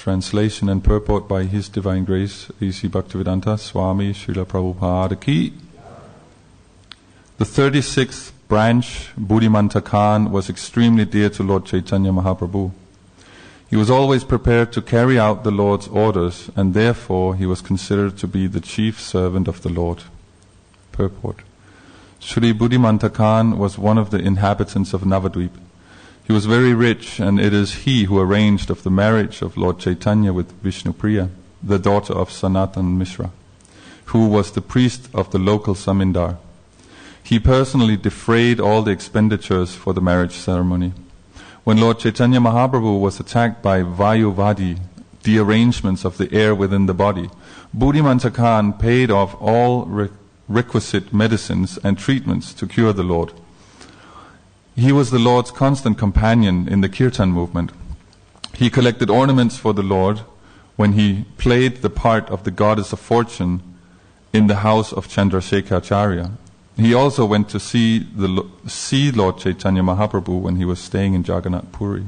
Translation and purport by His Divine Grace, A.C. Bhaktivedanta Swami Srila Prabhupada Ki. The 36th branch, Buddhimantakan, was extremely dear to Lord Chaitanya Mahaprabhu. He was always prepared to carry out the Lord's orders, and therefore he was considered to be the chief servant of the Lord. Purport. Sri Buddhimantakan was one of the inhabitants of Navadvip. He was very rich, and it is he who arranged of the marriage of Lord Chaitanya with Vishnupriya, the daughter of Sanatan Mishra, who was the priest of the local Samindar. He personally defrayed all the expenditures for the marriage ceremony. When Lord Chaitanya Mahaprabhu was attacked by Vayuvadi, the arrangements of the air within the body, Buddhimantakan paid off all requisite medicines and treatments to cure the Lord. He was the Lord's constant companion in the Kirtan movement. He collected ornaments for the Lord when he played the part of the goddess of fortune in the house of Chandrasekharacharya. He also went to see Lord Chaitanya Mahaprabhu when he was staying in Jagannath Puri.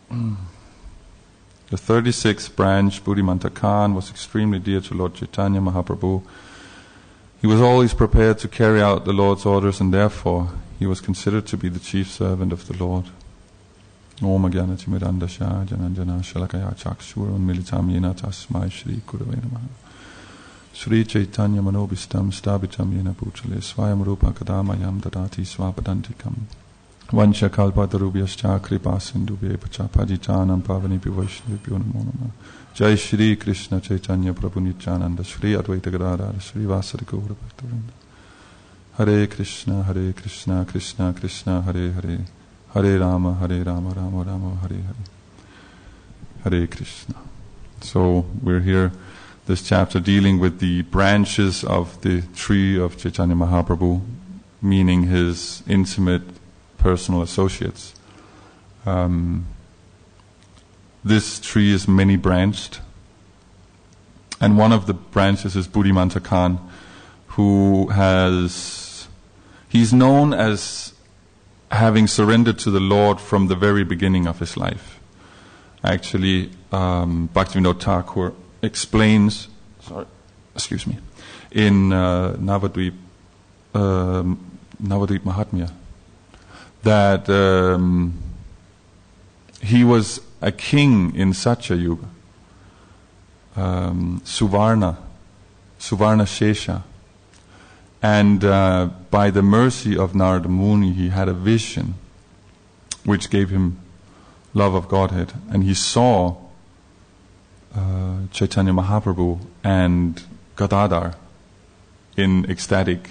The 36th branch, Buddhimantakan, was extremely dear to Lord Chaitanya Mahaprabhu. He was always prepared to carry out the Lord's orders, and therefore he was considered to be the chief servant of the Lord. Om Agyanatimirandasya Jananjana Shalakaya Chakshur Unmilitam Yena Tasmai Shri Gurave Namaha. Shri Chaitanya Manobhistam Stabitam Yena Bhutale Swayam Rupa Kadamayam Dadati Swapadantikam Vancha Kalpatarubhyascha Kripa Sindhubhe Pachapajitanam Pavanipi Vaishnavibhyo Namo Namah. Jai Shri Krishna Chaitanya Prabhu Nityananda Shri Advaita Gadadhara Shri Vasari Gaura Bhaktivinoda. Hare Krishna Krishna Krishna Hare Hare Hare Rama Rama Rama Hare Hare. Hare Krishna. So we're here, this chapter, dealing with the branches of the tree of Chaitanya Mahaprabhu, meaning his intimate personal associates. This tree is many-branched, and one of the branches is Buddhimantakan, he's known as having surrendered to the Lord from the very beginning of his life. Actually, Bhaktivinoda Thakur explains, in Navadvip Mahatmya, that he was a king in Satya Yuga, Suvarna Shesha, and by the mercy of Narada Muni, he had a vision which gave him love of Godhead, and he saw Chaitanya Mahaprabhu and Gadadhar in ecstatic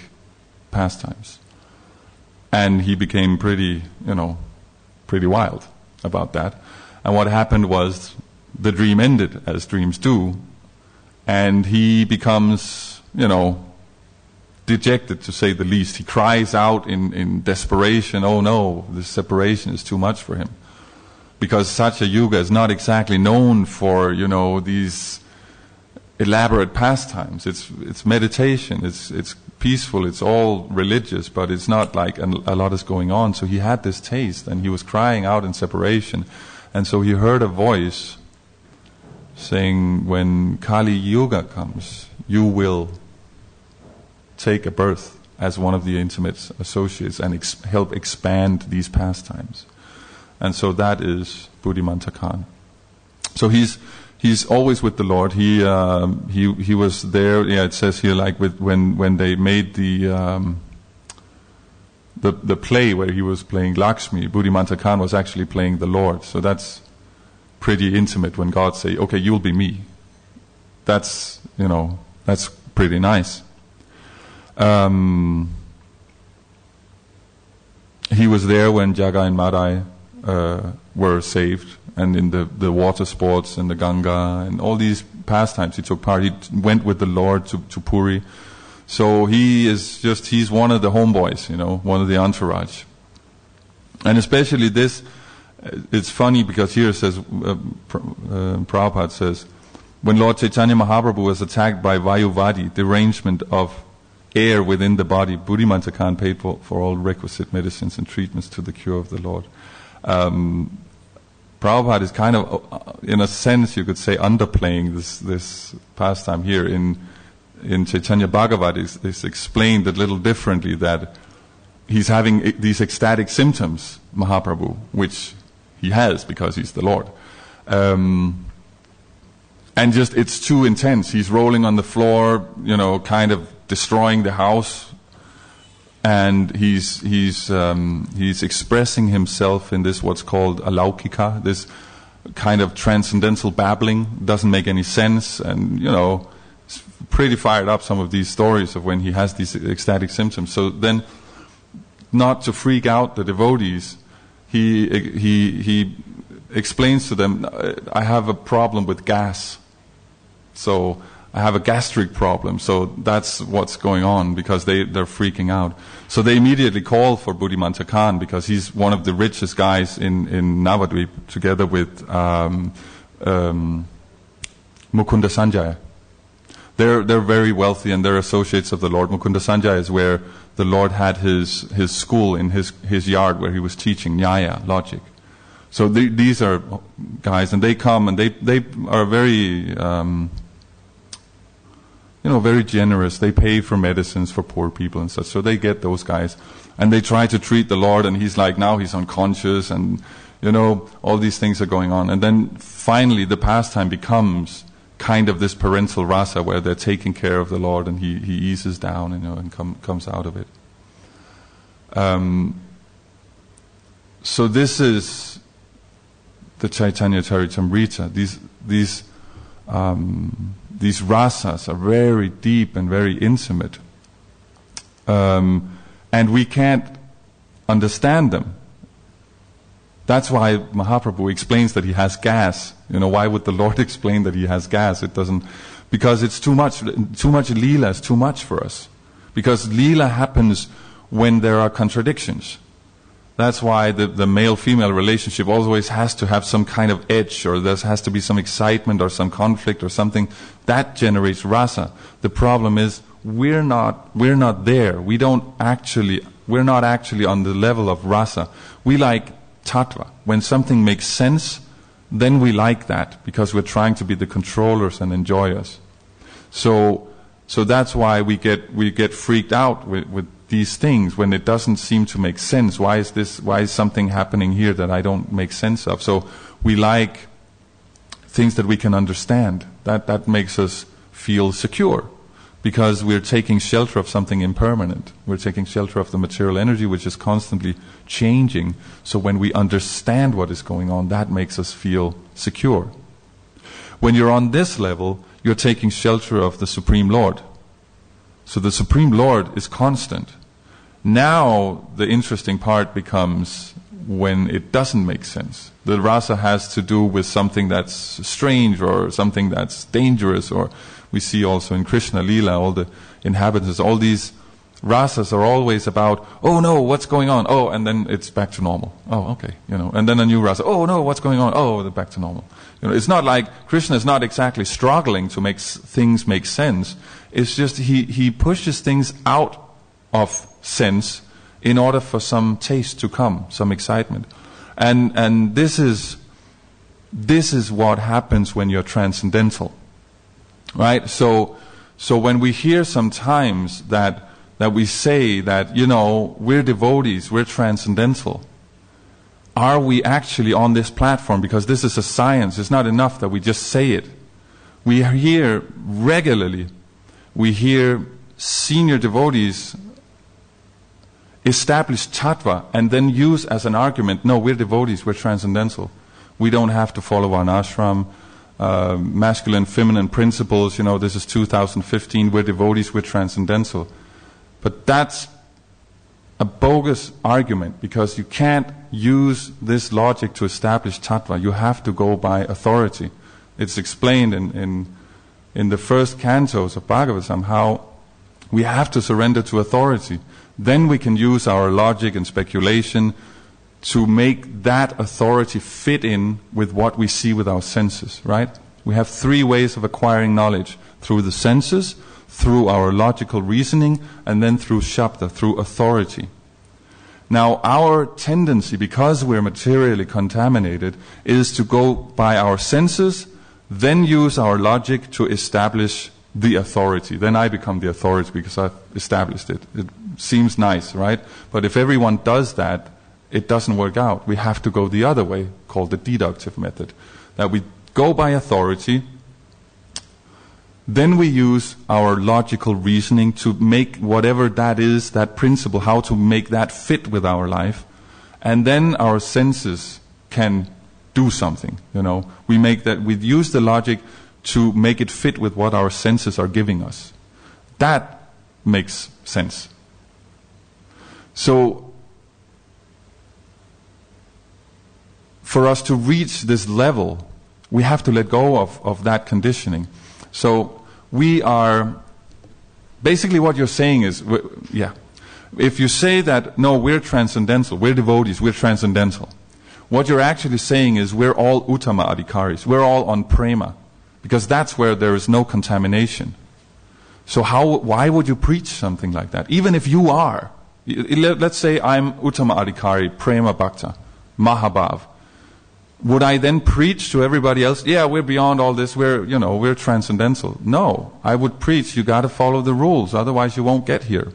pastimes, and he became pretty wild about that. And what happened was, the dream ended, as dreams do, and he becomes, dejected, to say the least. He cries out in desperation, oh no, this separation is too much for him. Because Satya Yuga is not exactly known for, these elaborate pastimes. It's meditation, it's peaceful, it's all religious, but it's not like a lot is going on. So he had this taste, and he was crying out in separation. And so he heard a voice saying, when Kali Yuga comes, you will take a birth as one of the intimate associates and help expand these pastimes. And so that is Buddhimantakan. So he's always with the Lord. He was there. Yeah, it says here, like when they made the play where he was playing Lakshmi, Buddhimantakan was actually playing the Lord. So that's pretty intimate when God say, okay, you'll be me. That's pretty nice. He was there when Jaga and Madai were saved, and in the water sports and the Ganga and all these pastimes he took part. He went with the Lord to Puri. So he's one of the homeboys, one of the entourage. And especially this, it's funny because here it says, Prabhupada says, when Lord Chaitanya Mahaprabhu was attacked by Vayuvadi, the arrangement of air within the body, Buddhimantakan paid for all requisite medicines and treatments to the cure of the Lord. Prabhupada Prabhupada is kind of, in a sense, you could say, underplaying this pastime here. In Chaitanya Bhagavat, it's explained a little differently, that he's having these ecstatic symptoms, Mahaprabhu, which he has because he's the Lord. And just, it's too intense. He's rolling on the floor, kind of destroying the house. And he's expressing himself in this, what's called alaukika, this kind of transcendental babbling. Doesn't make any sense. And, it's pretty fired up, some of these stories of when he has these ecstatic symptoms. So then, not to freak out the devotees, he explains to them, I have a problem with gas. So I have a gastric problem. So that's what's going on, because they're freaking out. So they immediately call for Buddhimanta Khan, because he's one of the richest guys in Navadvip, together with Mukunda Sanjaya. They're very wealthy, and they're associates of the Lord. Mukunda Sanjaya is where the Lord had his school in his yard, where he was teaching Nyaya, logic. So these are guys, and they come, and they are very very generous. They pay for medicines for poor people and such. So they get those guys, and they try to treat the Lord, and he's like, now he's unconscious, and all these things are going on. And then finally the pastime becomes kind of this parental rasa, where they're taking care of the Lord, and he eases down, and comes out of it. So this is the Caitanya Caritamrita. These rasas are very deep and very intimate. And we can't understand them. That's why Mahaprabhu explains that he has gas. Why would the Lord explain that he has gas? It doesn't, because it's too much. Too much Leela is too much for us. Because Leela happens when there are contradictions. That's why the male-female relationship always has to have some kind of edge, or there has to be some excitement or some conflict or something. That generates rasa. The problem is we're not there. We're not actually on the level of rasa. We like tattva. When something makes sense, then we like that, because we're trying to be the controllers and enjoy us. So that's why we get freaked out with these things when it doesn't seem to make sense. Why is something happening here that I don't make sense of? So we like things that we can understand. That makes us feel secure, because we're taking shelter of something impermanent. We're taking shelter of the material energy, which is constantly changing. So when we understand what is going on, that makes us feel secure. When you're on this level, you're taking shelter of the Supreme Lord. So the Supreme Lord is constant. Now the interesting part becomes when it doesn't make sense. The rasa has to do with something that's strange, or something that's dangerous, or we see also in Krishna Leela, all the inhabitants, all these rasas are always about, oh no, what's going on? Oh, and then it's back to normal. Oh, okay, and then a new rasa. Oh no, what's going on? Oh, they're back to normal. It's not like Krishna is not exactly struggling to make things make sense. It's just he pushes things out of sense in order for some taste to come, some excitement. And this is what happens when you're transcendental. Right? So when we hear sometimes that we say that, we're devotees, we're transcendental, are we actually on this platform? Because this is a science. It's not enough that we just say it. We hear regularly, senior devotees establish tattva and then use as an argument, no, we're devotees, we're transcendental. We don't have to follow an ashram, masculine, feminine principles, this is 2015, we're devotees, we're transcendental. But that's a bogus argument, because you can't use this logic to establish tattva. You have to go by authority. It's explained in the first cantos of Bhagavatam how we have to surrender to authority. Then we can use our logic and speculation to make that authority fit in with what we see with our senses, right? We have 3 ways of acquiring knowledge: through the senses, through our logical reasoning, and then through shabda, through authority. Now, our tendency, because we're materially contaminated, is to go by our senses, then use our logic to establish the authority. Then I become the authority because I've established it. It seems nice, right? But if everyone does that, it doesn't work out. We have to go the other way, called the deductive method. That we go by authority, then we use our logical reasoning to make whatever that is, that principle, how to make that fit with our life. And then our senses can do something, We use the logic to make it fit with what our senses are giving us. That makes sense. So, for us to reach this level, we have to let go of that conditioning. So we are, basically what you're saying is, if you say that, no, we're transcendental, we're devotees, we're transcendental, what you're actually saying is we're all uttama adhikaris, we're all on prema, because that's where there is no contamination. So why would you preach something like that? Even if you are, let's say I'm uttama adhikari, prema bhakta, mahabhav. Would I then preach to everybody else, yeah, we're beyond all this, we're transcendental? No, I would preach, you gotta follow the rules, otherwise you won't get here.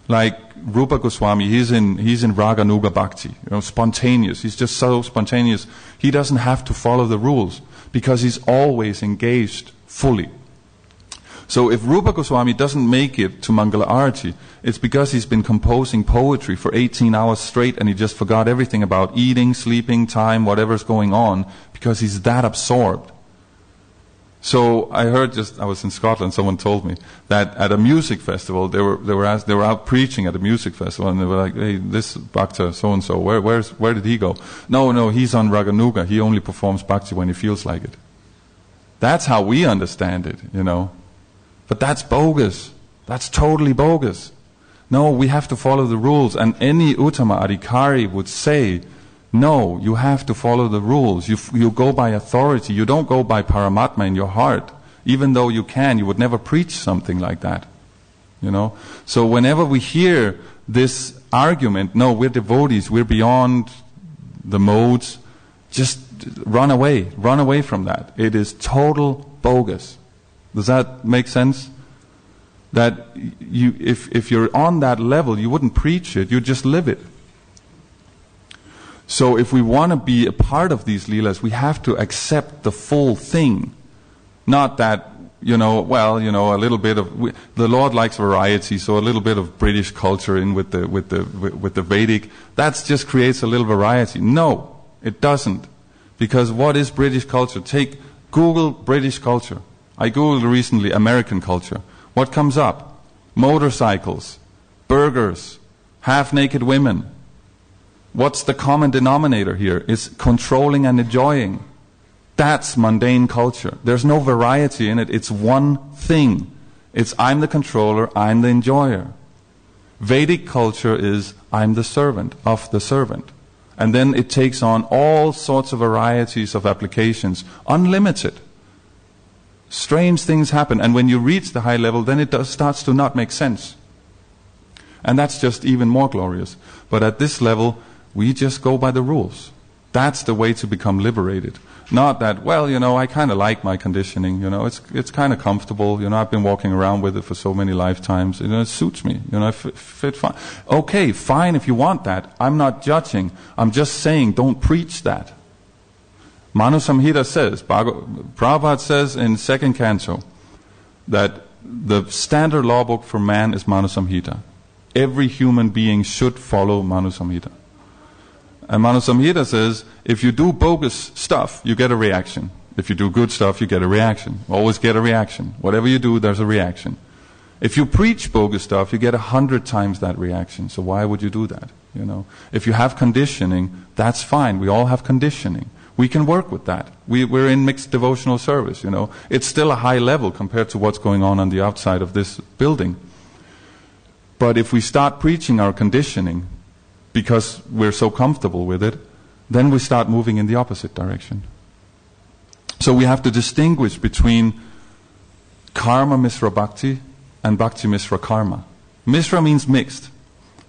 Like Rupa Goswami, he's in Raganuga Bhakti, spontaneous, he's just so spontaneous, he doesn't have to follow the rules, because he's always engaged fully. So if Rupa Goswami doesn't make it to Mangala Arati, it's because he's been composing poetry for 18 hours straight and he just forgot everything about eating, sleeping, time, whatever's going on, because he's that absorbed. So I heard I was in Scotland, someone told me that at a music festival, they were out preaching at a music festival, and they were like, hey, this Bhakta so-and-so, where did he go? No, he's on Raganuga, he only performs Bhakti when he feels like it. That's how we understand it, But that's bogus. That's totally bogus. No, we have to follow the rules. And any Uttama Adhikari would say, no, you have to follow the rules. You go by authority. You don't go by Paramatma in your heart. Even though you would never preach something like that. So whenever we hear this argument, no, we're devotees, we're beyond the modes, just run away from that. It is total bogus. Does that make sense? That if you're on that level, you wouldn't preach it, you just live it. So if we want to be a part of these leelas, we have to accept the full thing. Not that, a little bit of, the Lord likes variety, so a little bit of British culture in with the Vedic, that just creates a little variety. No, it doesn't. Because what is British culture? Google British culture. I Googled recently American culture. What comes up? Motorcycles, burgers, half-naked women. What's the common denominator here? It's controlling and enjoying. That's mundane culture. There's no variety in it. It's one thing. It's I'm the controller, I'm the enjoyer. Vedic culture is I'm the servant of the servant. And then it takes on all sorts of varieties of applications, unlimited. Strange things happen, and when you reach the high level, then it starts to not make sense. And that's just even more glorious. But at this level, we just go by the rules. That's the way to become liberated. Not that, I kind of like my conditioning, it's kind of comfortable, I've been walking around with it for so many lifetimes, it suits me, I fit fine. Okay, fine if you want that. I'm not judging. I'm just saying, don't preach that. Manu Samhita says, Prabhupada says in 2nd canto, that the standard law book for man is Manu Samhita. Every human being should follow Manu Samhita. And Manu Samhita says, if you do bogus stuff, you get a reaction. If you do good stuff, you get a reaction. Always get a reaction. Whatever you do, there's a reaction. If you preach bogus stuff, you get 100 times that reaction. So why would you do that? If you have conditioning, that's fine. We all have conditioning. We can work with that. We're in mixed devotional service, It's still a high level compared to what's going on the outside of this building. But if we start preaching our conditioning, because we're so comfortable with it, then we start moving in the opposite direction. So we have to distinguish between karma misra bhakti and bhakti misra karma. Misra means mixed.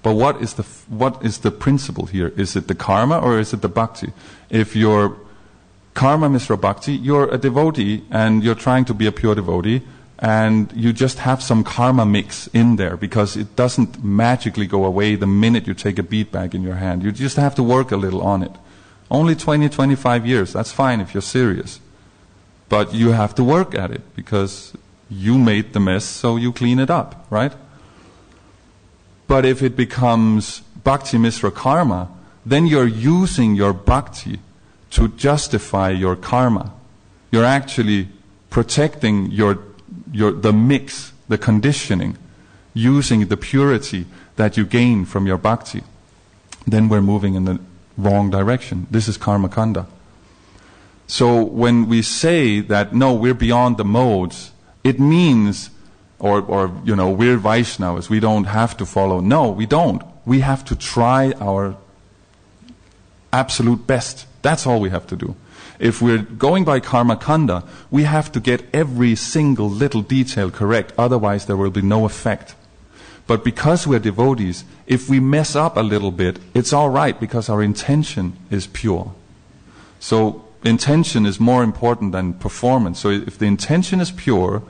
But what is the principle here? Is it the karma or is it the bhakti? If your karma misra bhakti, you're a devotee and you're trying to be a pure devotee, and you just have some karma mix in there because it doesn't magically go away the minute you take a bead bag in your hand. You just have to work a little on it. Only 20, 25 years, that's fine if you're serious. But you have to work at it because you made the mess, so you clean it up, right? But if it becomes bhakti misra karma, then you're using your bhakti to justify your karma. You're actually protecting the mix, the conditioning, using the purity that you gain from your bhakti. Then we're moving in the wrong direction. This is karma kanda. So when we say that, no, we're beyond the modes, it means, or we're Vaishnavas, we don't have to follow. No, we don't. We have to try our absolute best. That's all we have to do. If we're going by karma kanda, we have to get every single little detail correct, otherwise there will be no effect. But because we're devotees, if we mess up a little bit, it's all right because our intention is pure. So intention is more important than performance. So if the intention is pure,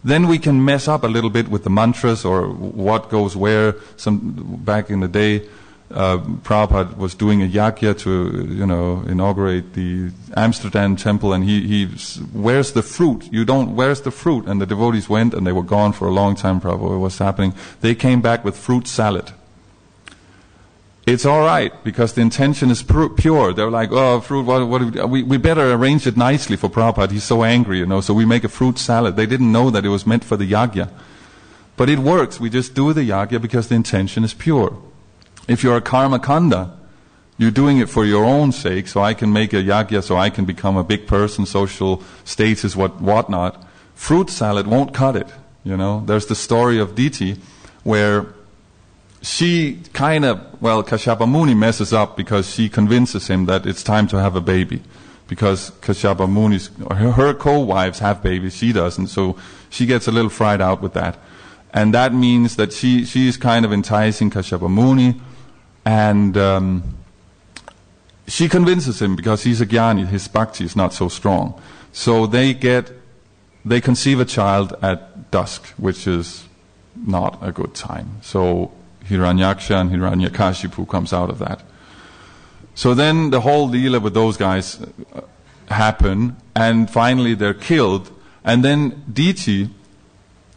then we can mess up a little bit with the mantras or what goes where. Back in the day, Prabhupada was doing a yajna to, inaugurate the Amsterdam temple, and he where's the fruit? Where's the fruit? And the devotees went, and they were gone for a long time. Prabhupada, what's happening? They came back with fruit salad. It's all right because the intention is pure. They're like, oh, fruit. We better arrange it nicely for Prabhupada. He's so angry, So we make a fruit salad. They didn't know that it was meant for the yajna, but it works. We just do the yajna because the intention is pure. If you're a karma kanda, you're doing it for your own sake, so I can make a yajna, so I can become a big person, social status, whatnot. Fruit salad won't cut it, There's the story of Diti, where she Kashyapa Muni messes up because she convinces him that it's time to have a baby. Because Kashyapa Muni's, her co-wives have babies, she doesn't, so she gets a little fried out with that. And that means that she's kind of enticing Kashyapa Muni, and she convinces him because he's a jnani, his bhakti is not so strong. So they conceive a child at dusk, which is not a good time. So Hiranyaksha and Hiranyakashipu comes out of that. So then the whole leela with those guys happen, and finally they're killed, and then Diti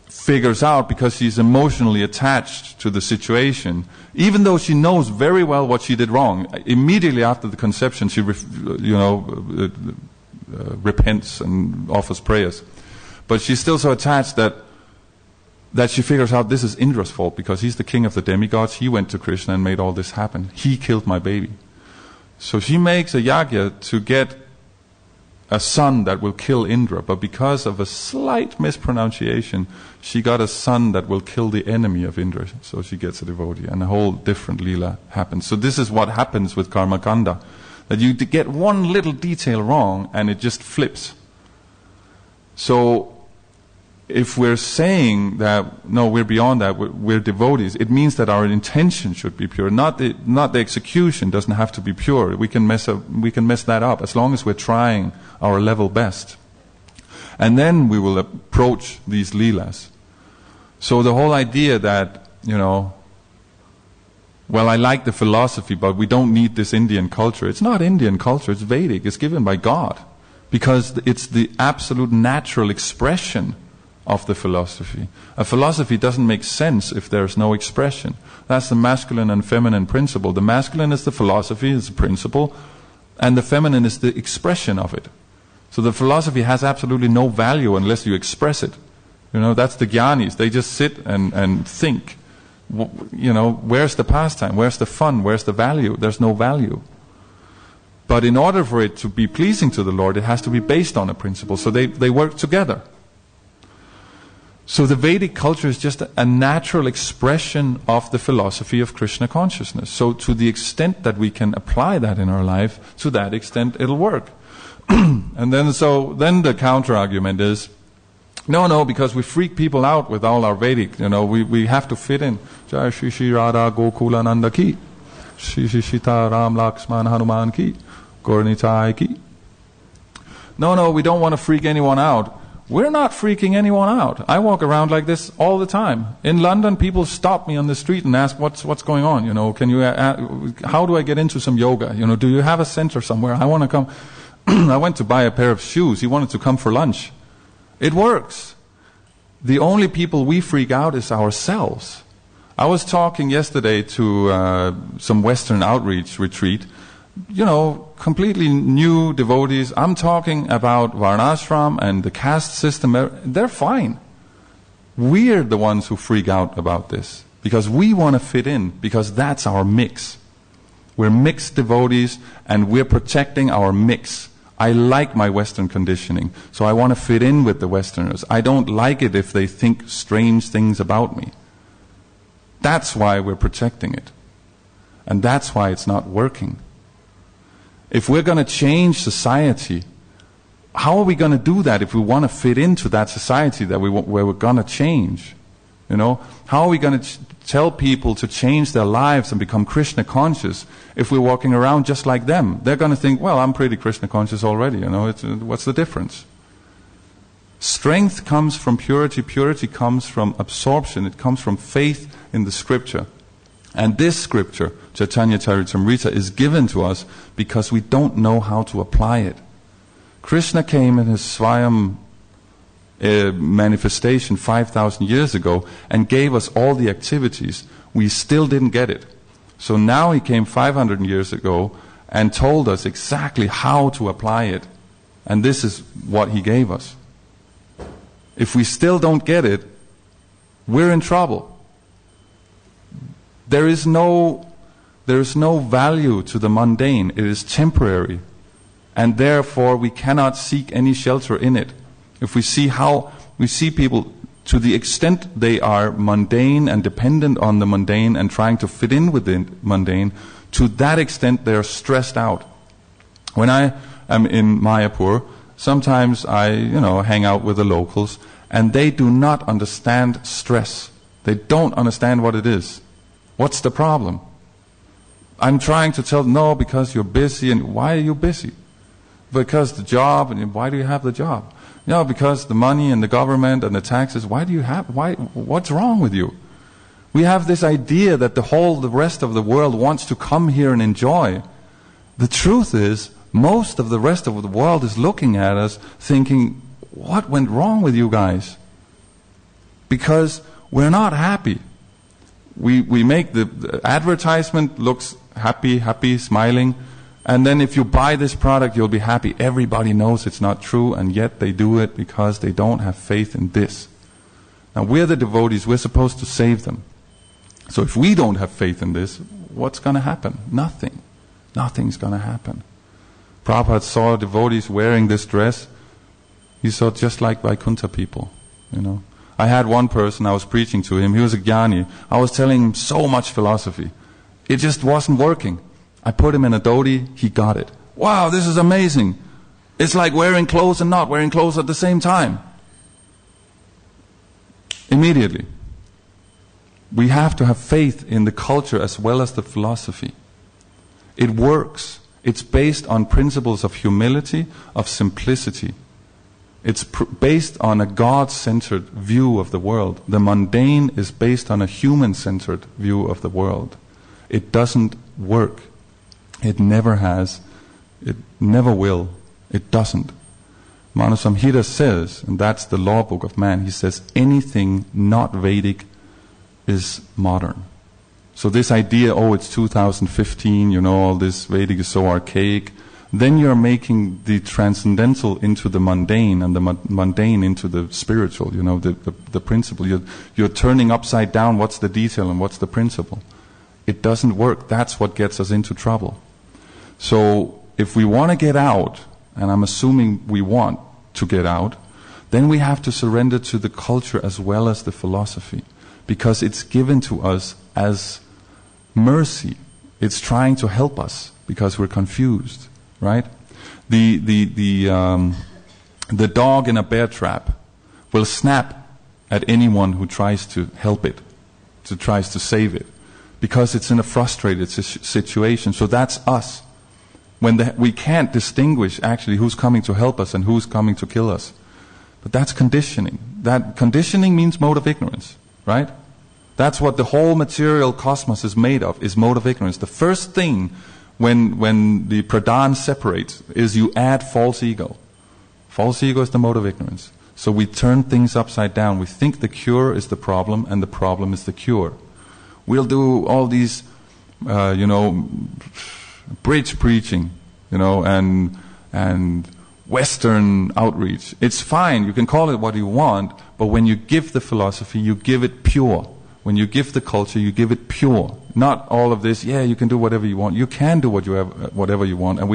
figures out, because she's emotionally attached to the situation, even though she knows very well what she did wrong. Immediately after the conception, she repents and offers prayers. But she's still so attached that she figures out this is Indra's fault, because he's the king of the demigods. He went to Krishna and made all this happen. He killed my baby. So she makes a yajna to get a son that will kill Indra, but because of a slight mispronunciation, she got a son that will kill the enemy of Indra. So she gets a devotee, and a whole different leela happens. So this is what happens with karma kanda, that you get one little detail wrong and it just flips. So if we're saying that, no, we're beyond that, we're devotees, it means that our intention should be pure. Not the execution doesn't have to be pure. We can mess that up as long as we're trying our level best. And then we will approach these leelas. So the whole idea that, well, I like the philosophy, but we don't need this Indian culture. It's not Indian culture, it's Vedic. It's given by God. Because it's the absolute natural expression of the philosophy. A philosophy doesn't make sense if there's no expression. That's the masculine and feminine principle. The masculine is the philosophy, is the principle, and the feminine is the expression of it. So the philosophy has absolutely no value unless you express it. That's the jnanis. They just sit and think. Where's the pastime? Where's the fun? Where's the value? There's no value. But in order for it to be pleasing to the Lord, it has to be based on a principle. So they work together. So the Vedic culture is just a natural expression of the philosophy of Krishna consciousness. So to the extent that we can apply that in our life, to that extent it'll work. And then the counter argument is, No, because we freak people out with all our Vedic. We have to fit in. Jai Shri Shri Radha Gokula Nanda ki, Shri Shri Sita Ram Lakshman Hanuman ki, Gauranitai ki. No, we don't want to freak anyone out. We're not freaking anyone out. I walk around like this all the time. In London, people stop me on the street and ask, what's going on? Can you, how do I get into some yoga? Do you have a center somewhere? I want to come. I went to buy a pair of shoes. He wanted to come for lunch. It works. The only people we freak out is ourselves. I was talking yesterday to some Western outreach retreat. Completely new devotees. I'm talking about Varnashram and the caste system. They're fine. We're the ones who freak out about this because we want to fit in, because that's our mix. We're mixed devotees and we're protecting our mix. I like my Western conditioning, so I want to fit in with the Westerners. I don't like it if they think strange things about me. That's why we're protecting it. And that's why it's not working. If we're going to change society, how are we going to do that if we want to fit into that society that where we're going to change? How are we going to tell people to change their lives and become Krishna conscious if we're walking around just like them? They're going to think, well, I'm pretty Krishna conscious already. What's the difference? Strength comes from purity. Purity comes from absorption. It comes from faith in the scripture. And this scripture, Caitanya Caritamrita, is given to us because we don't know how to apply it. Krishna came in his Swayam manifestation 5,000 years ago and gave us all the activities. We still didn't get it. So now he came 500 years ago and told us exactly how to apply it. And this is what he gave us. If we still don't get it, we're in trouble. There is no value to the mundane. It is temporary. And therefore we cannot seek any shelter in it. If we see people to the extent they are mundane and dependent on the mundane and trying to fit in with the mundane, to that extent they are stressed out. When I am in Mayapur, sometimes I, hang out with the locals, and they do not understand stress. They don't understand what it is. What's the problem? I'm trying to tell them, no, because you're busy. And why are you busy? Because the job. And why do you have the job? Because the money and the government and the taxes. What's wrong with you? We have this idea that the rest of the world wants to come here and enjoy. The truth is, most of the rest of the world is looking at us thinking, what went wrong with you guys? Because we're not happy. We make the advertisement looks happy, smiling, and then if you buy this product, you'll be happy. Everybody knows it's not true, and yet they do it because they don't have faith in this. Now we're the devotees, we're supposed to save them. So if we don't have faith in this, what's going to happen? Nothing. Nothing's going to happen. Prabhupada saw devotees wearing this dress. He saw just like Vaikuntha people, I had one person, I was preaching to him, he was a jnani. I was telling him so much philosophy. It just wasn't working. I put him in a dhoti, he got it. Wow, this is amazing. It's like wearing clothes and not wearing clothes at the same time. Immediately. We have to have faith in the culture as well as the philosophy. It works. It's based on principles of humility, of simplicity. It's based on a God-centered view of the world. The mundane is based on a human-centered view of the world. It doesn't work. It never has. It never will. It doesn't. Manu Samhita says, and that's the law book of man, he says anything not Vedic is modern. So this idea, it's 2015, all this Vedic is so archaic, then you're making the transcendental into the mundane and the mundane into the spiritual, the principle. You're turning upside down what's the detail and what's the principle. It doesn't work. That's what gets us into trouble. So if we want to get out, and I'm assuming we want to get out, then we have to surrender to the culture as well as the philosophy, because it's given to us as mercy. It's trying to help us because we're confused. Right? The dog in a bear trap. will snap at anyone who tries to help it, who tries to save it, because it's in a frustrated situation. So that's us. When we can't distinguish actually who's coming to help us and who's coming to kill us. But that's conditioning. That conditioning means mode of ignorance, right? That's what the whole material cosmos is made of, is mode of ignorance. The first thing when the pradhan separates is you add false ego. False ego is the mode of ignorance. So we turn things upside down. We think the cure is the problem and the problem is the cure. We'll do all these, bridge preaching, and Western outreach. It's fine, you can call it what you want, but when you give the philosophy, you give it pure. When you give the culture, you give it pure. Not all of this, you can do whatever you want. You can do whatever you want, and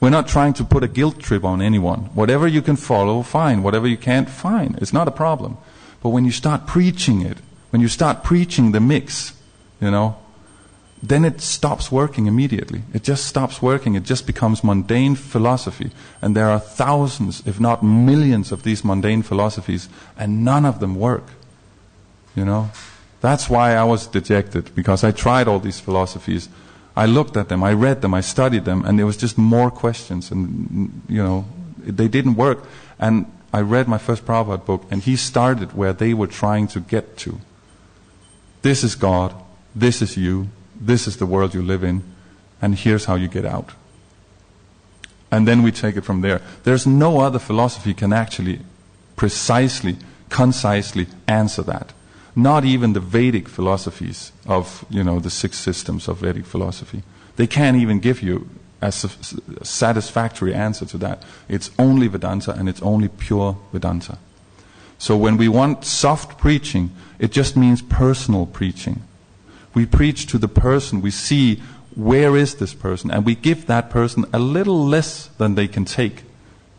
we're not trying to put a guilt trip on anyone. Whatever you can follow, fine. Whatever you can't, fine. It's not a problem. But when you start preaching it, when you start preaching the mix, then it stops working immediately. It just stops working. It just becomes mundane philosophy. And there are thousands, if not millions, of these mundane philosophies, and none of them work. That's why I was dejected, because I tried all these philosophies. I looked at them, I read them, I studied them, and there was just more questions, and they didn't work. And I read my first Prabhupada book, and he started where they were trying to get to. This is God, this is you, this is the world you live in, and here's how you get out. And then we take it from there. There's no other philosophy can actually precisely, concisely answer that. Not even the Vedic philosophies of, the 6 systems of Vedic philosophy. They can't even give you a satisfactory answer to that. It's only Vedanta, and it's only pure Vedanta. So when we want soft preaching, it just means personal preaching. We preach to the person, we see where is this person, and we give that person a little less than they can take.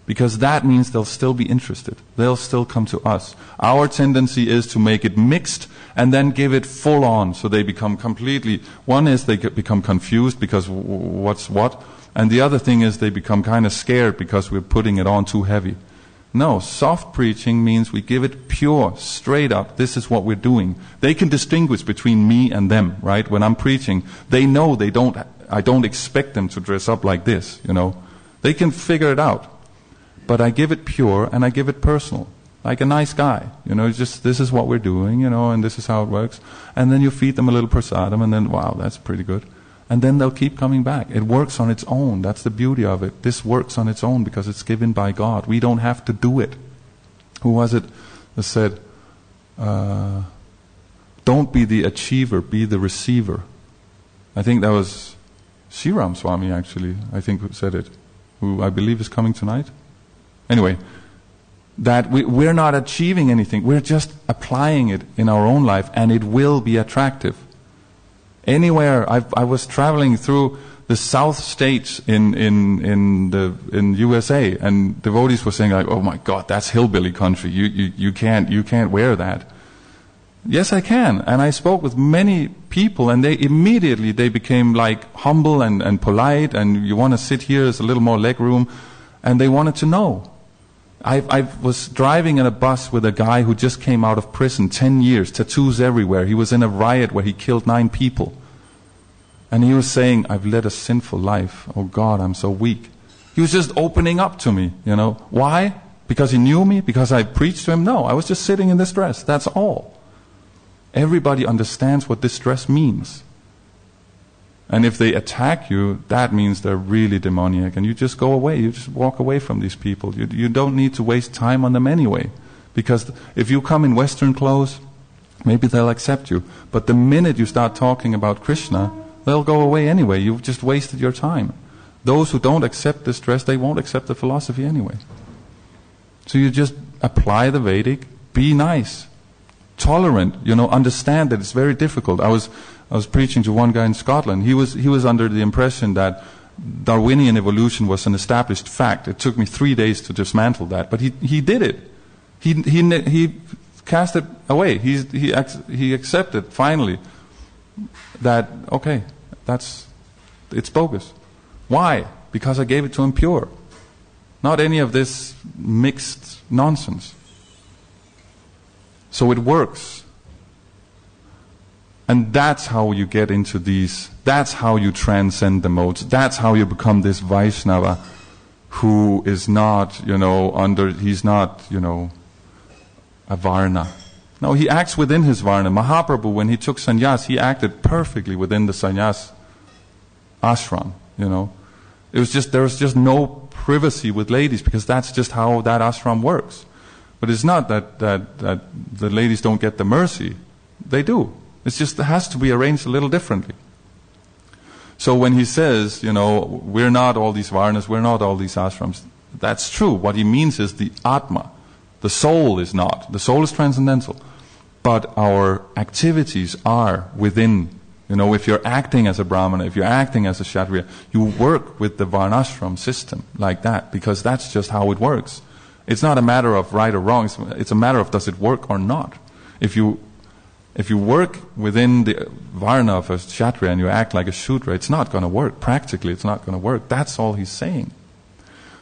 Because that means they'll still be interested. They'll still come to us. Our tendency is to make it mixed and then give it full on, so they become completely, one is they become confused because what's what, and the other thing is they become kind of scared because we're putting it on too heavy. No, soft preaching means we give it pure, straight up. This is what we're doing. They can distinguish between me and them, right? When I'm preaching, they know I don't expect them to dress up like this, They can figure it out. But I give it pure and I give it personal. Like a nice guy. Just this is what we're doing, and this is how it works. And then you feed them a little prasadam, and then, wow, that's pretty good. And then they'll keep coming back. It works on its own. That's the beauty of it. This works on its own because it's given by God. We don't have to do it. Who was it that said, don't be the achiever, be the receiver? I think that was Sriram Swami, actually, I think, who said it. Who I believe is coming tonight. Anyway, that we're not achieving anything. We're just applying it in our own life, and it will be attractive. Anywhere, I was traveling through the South States in USA, and devotees were saying like, "Oh my God, that's hillbilly country. You can't wear that." Yes, I can. And I spoke with many people, and they immediately became like humble and polite, and you want to sit here, there's a little more leg room, and they wanted to know. I was driving in a bus with a guy who just came out of prison, 10 years, tattoos everywhere. He was in a riot where he killed 9 people. And he was saying, I've led a sinful life. Oh God, I'm so weak. He was just opening up to me, Why? Because he knew me? Because I preached to him? No, I was just sitting in this dress. That's all. Everybody understands what this dress means. And if they attack you, that means they're really demoniac. And you just go away. You just walk away from these people. You don't need to waste time on them anyway. Because if you come in Western clothes, maybe they'll accept you. But the minute you start talking about Krishna, they'll go away anyway. You've just wasted your time. Those who don't accept this dress, they won't accept the philosophy anyway. So you just apply the Vedic, be nice, tolerant, understand that it's very difficult. I was preaching to one guy in Scotland. He was under the impression that Darwinian evolution was an established fact. It took me 3 days to dismantle that, but he did it. He cast it away. He accepted finally that it's bogus. Why? Because I gave it to him pure. Not any of this mixed nonsense. So it works. And that's how you get into these, that's how you transcend the modes. That's how you become this Vaishnava who is not, he's not, a Varna. No, he acts within his Varna. Mahaprabhu, when he took sannyas, he acted perfectly within the sannyas ashram, It was just, there was just no privacy with ladies because that's just how that ashram works. But it's not that the ladies don't get the mercy. They do. It's just it has to be arranged a little differently. So when he says, we're not all these varnas, we're not all these ashrams, that's true. What he means is the Atma. The soul is not. The soul is transcendental. But our activities are within, if you're acting as a Brahmana, if you're acting as a Kshatriya, you work with the Varnashram system like that, because that's just how it works. It's not a matter of right or wrong, it's a matter of does it work or not. If you work within the Varna of a Kshatriya and you act like a Shudra, it's not going to work. Practically, it's not going to work. That's all he's saying.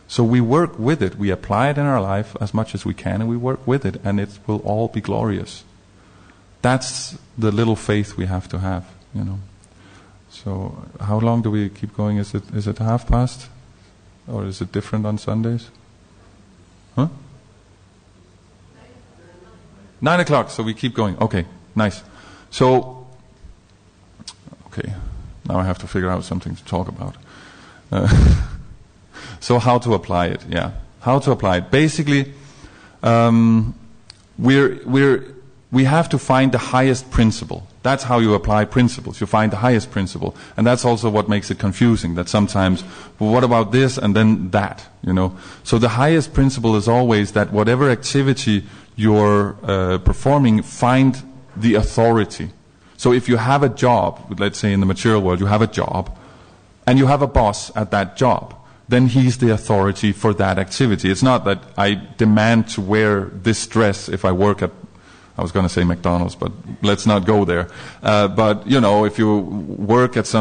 So we work with it, we apply it in our life as much as we can, and we work with it, and it will all be glorious. That's the little faith we have to have, So how long do we keep going? Is it past? Or is it different on Sundays? Huh? 9 o'clock, so we keep going. Okay, nice. So, okay, now I have to figure out something to talk about. So how to apply it? Yeah, how to apply it? Basically, we have to find the highest principle. That's how you apply principles. You find the highest principle, and that's also what makes it confusing. That sometimes, well, what about this and then that? So the highest principle is always that whatever activity you're performing, find the authority. So if you have a job, let's say in the material world, you have a job, and you have a boss at that job, then he's the authority for that activity. It's not that I demand to wear this dress if I work at, I was going to say McDonald's, but let's not go there. But, if you work at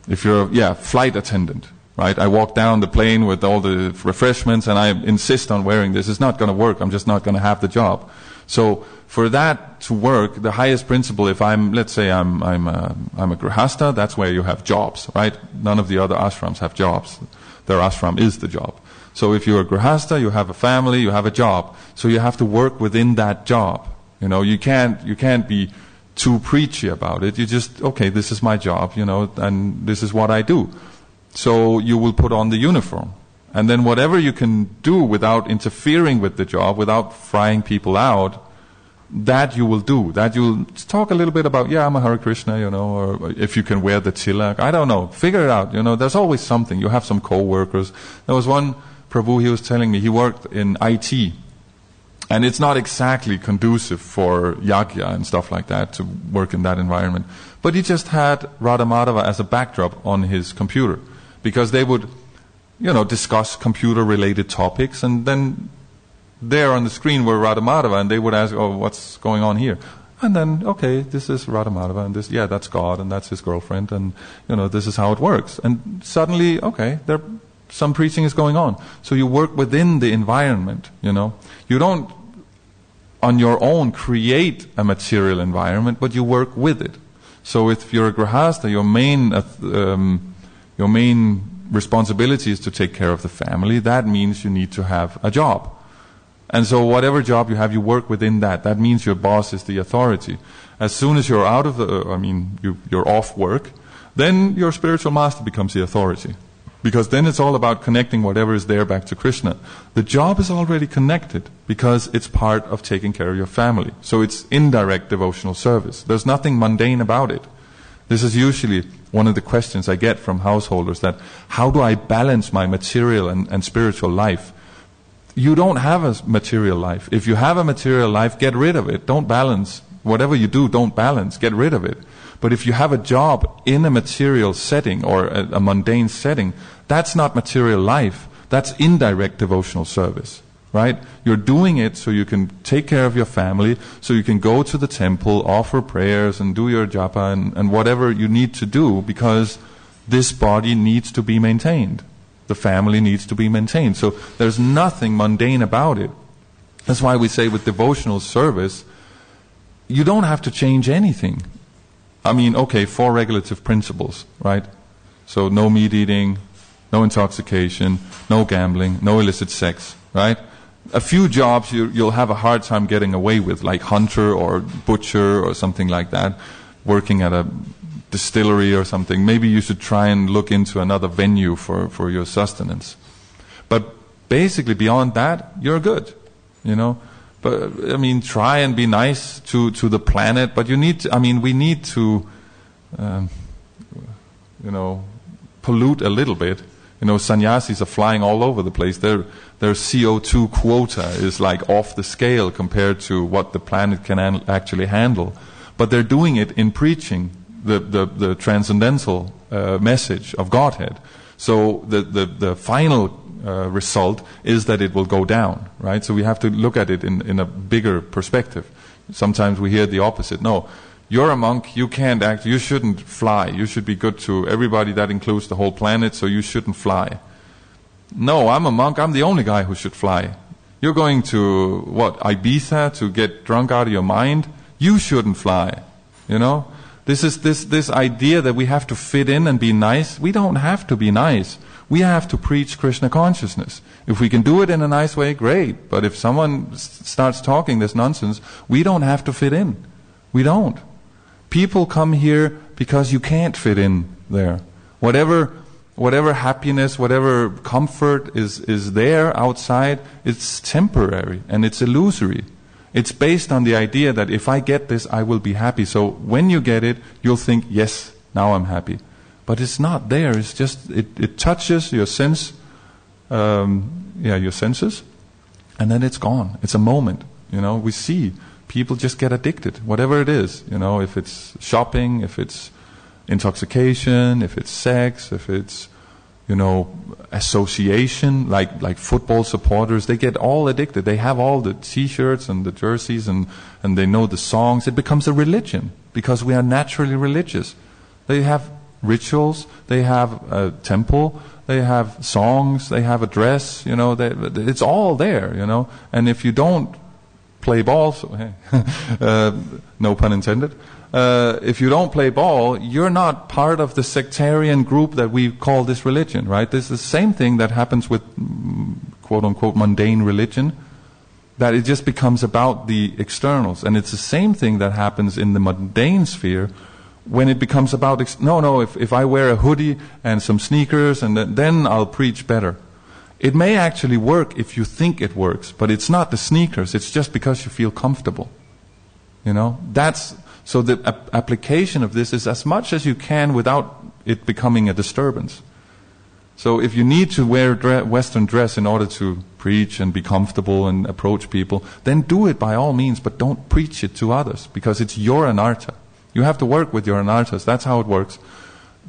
if you're a flight attendant, right? I walk down the plane with all the refreshments and I insist on wearing this. It's not going to work. I'm just not going to have the job. So for that to work, the highest principle, if let's say I'm a grihastha, that's where you have jobs, right? None of the other ashrams have jobs. Their ashram is the job. So if you're a grihastha, you have a family, you have a job. So you have to work within that job. You can't be too preachy about it. You just, okay, this is my job, and this is what I do. So you will put on the uniform. And then whatever you can do without interfering with the job, without frying people out, that you will do. That you'll talk a little bit about, I'm a Hare Krishna, or if you can wear the tilak. I don't know. Figure it out. There's always something. You have some co-workers. There was one Prabhu, he was telling me, he worked in IT. And it's not exactly conducive for yagya and stuff like that to work in that environment. But he just had Radha Madhava as a backdrop on his computer. Because they would, discuss computer-related topics, and then there on the screen were Radha Madhava, and they would ask, what's going on here? And then, okay, this is Radha Madhava, and that's God, and that's his girlfriend, and, this is how it works. And suddenly, okay, some preaching is going on. So you work within the environment, You don't, on your own, create a material environment, but you work with it. So if you're a grihastha, your main responsibility is to take care of the family. That means you need to have a job. And so whatever job you have, you work within that. That means your boss is the authority. As soon as you're out of you're off work, then your spiritual master becomes the authority. Because then it's all about connecting whatever is there back to Krishna. The job is already connected because it's part of taking care of your family. So it's indirect devotional service. There's nothing mundane about it. This is usually one of the questions I get from householders, that how do I balance my material and spiritual life? You don't have a material life. If you have a material life, get rid of it. Don't balance. Whatever you do, don't balance. Get rid of it. But if you have a job in a material setting or a mundane setting, that's not material life. That's indirect devotional service, right? You're doing it so you can take care of your family, so you can go to the temple, offer prayers, and do your japa and whatever you need to do, because this body needs to be maintained. The family needs to be maintained. So there's nothing mundane about it. That's why we say with devotional service, you don't have to change anything. I mean, okay, 4 regulative principles, right? So no meat eating, no intoxication, no gambling, no illicit sex, right? A few jobs you'll have a hard time getting away with, like hunter or butcher or something like that, working at a distillery or something. Maybe you should try and look into another venue for your sustenance. But basically beyond that, you're good, you know. But I mean, try and be nice to the planet. But you need to, I mean, we need to, you know, pollute a little bit. You know, sannyasis are flying all over the place. Their CO2 quota is like off the scale compared to what the planet can actually handle. But they're doing it in preaching the transcendental message of Godhead. So the final result is that it will go down, right? So we have to look at it in a bigger perspective. Sometimes we hear the opposite. No, you're a monk, you can't act, you shouldn't fly. You should be good to everybody, that includes the whole planet, so you shouldn't fly. No, I'm a monk, I'm the only guy who should fly. You're going to, what, Ibiza to get drunk out of your mind? You shouldn't fly, you know? This is this idea that we have to fit in and be nice. We don't have to be nice. We have to preach Krishna consciousness. If we can do it in a nice way, great. But if someone starts talking this nonsense, we don't have to fit in. We don't. People come here because you can't fit in there. Whatever happiness, whatever comfort is there outside, it's temporary and it's illusory. It's based on the idea that if I get this, I will be happy. So when you get it, you'll think, yes, now I'm happy. But it's not there. It's just, it touches your sense, your senses, and then it's gone. It's a moment. You know, we see people just get addicted, whatever it is. You know, if it's shopping, if it's intoxication, if it's sex, if it's, you know, association, like football supporters, they get all addicted. They have all the t-shirts and the jerseys and they know the songs. It becomes a religion because we are naturally religious. They have rituals, they have a temple, they have songs, they have a dress, you know, it's all there, you know. And if you don't play ball, so, hey, no pun intended, if you don't play ball, you're not part of the sectarian group that we call this religion, right? This is the same thing that happens with quote-unquote mundane religion, that it just becomes about the externals. And it's the same thing that happens in the mundane sphere when it becomes about, if I wear a hoodie and some sneakers, and then I'll preach better. It may actually work if you think it works, but it's not the sneakers, it's just because you feel comfortable. You know, so the application of this is as much as you can without it becoming a disturbance. So if you need to wear Western dress in order to preach and be comfortable and approach people, then do it by all means, but don't preach it to others, because it's your anartha. You have to work with your anarthas, that's how it works.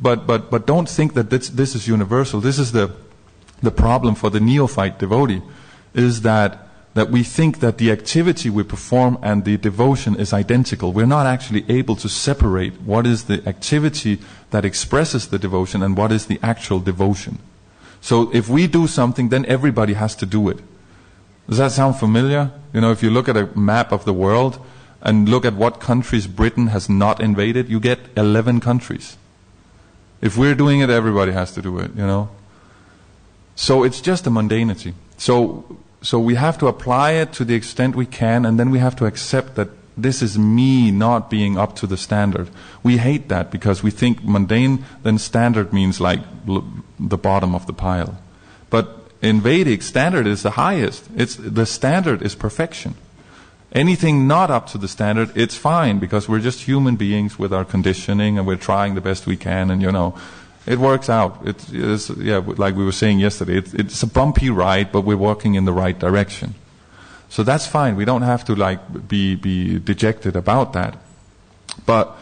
But don't think that this is universal. This is the problem for the neophyte devotee, is that we think that the activity we perform and the devotion is identical. We're not actually able to separate what is the activity that expresses the devotion and what is the actual devotion. So if we do something, then everybody has to do it. Does that sound familiar? You know, if you look at a map of the world and look at what countries Britain has not invaded, you get 11 countries. If we're doing it, everybody has to do it, you know. So it's just a mundanity. So we have to apply it to the extent we can, and then we have to accept that this is me not being up to the standard. We hate that because we think mundane, then standard means like the bottom of the pile. But in Vedic, standard is the highest. The standard is perfection. Anything not up to the standard, it's fine, because we're just human beings with our conditioning and we're trying the best we can, and you know, it works out. It's like we were saying yesterday, it's a bumpy ride, but we're walking in the right direction. So that's fine. We don't have to like be dejected about that. But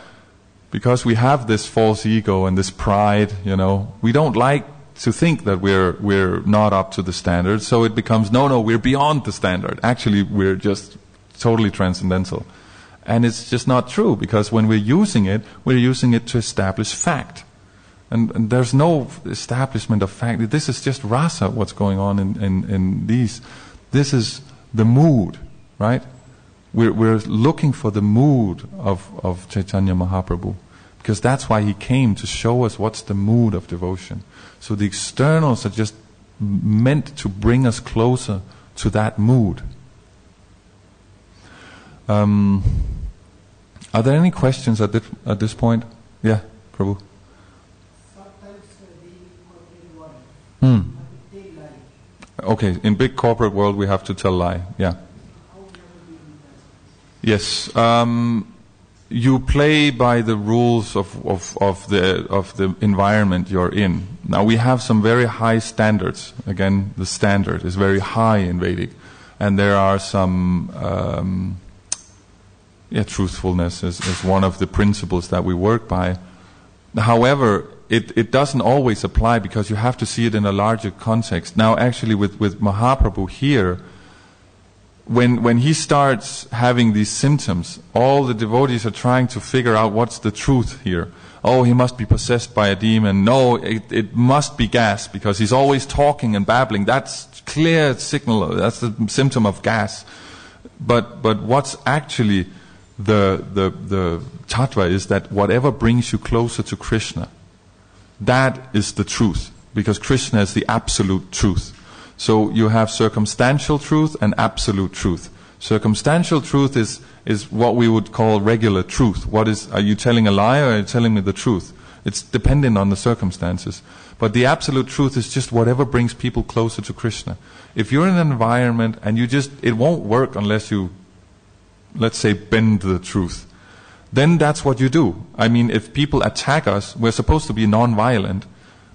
because we have this false ego and this pride, you know, we don't like to think that we're not up to the standard. So it becomes, no, we're beyond the standard. Actually, we're just totally transcendental. And it's just not true, because when we're using it to establish fact. And there's no establishment of fact. This is just rasa, what's going on in these. This is the mood, right? We're looking for the mood of Chaitanya Mahaprabhu, because that's why he came, to show us what's the mood of devotion. So the externals are just meant to bring us closer to that mood. Are there any questions at this point? Yeah, Prabhu. Okay, in big corporate world we have to tell lie. Yeah. Yes. You play by the rules of the environment you're in. Now we have some very high standards. Again, the standard is very high in Vedic, and there are some truthfulness is one of the principles that we work by. However, it doesn't always apply, because you have to see it in a larger context. Now, actually, with Mahaprabhu here, when he starts having these symptoms, all the devotees are trying to figure out what's the truth here. Oh, he must be possessed by a demon. No, it must be gas, because he's always talking and babbling. That's clear signal. That's the symptom of gas. But what's actually the tattva is that whatever brings you closer to Krishna, that is the truth, because Krishna is the absolute truth. So you have circumstantial truth and absolute truth. Circumstantial truth is what we would call regular truth. Are you telling a lie, or are you telling me the truth? It's dependent on the circumstances. But the absolute truth is just whatever brings people closer to Krishna. If you're in an environment and it won't work unless you, let's say, bend the truth, then that's what you do. I mean, if people attack us, we're supposed to be non-violent.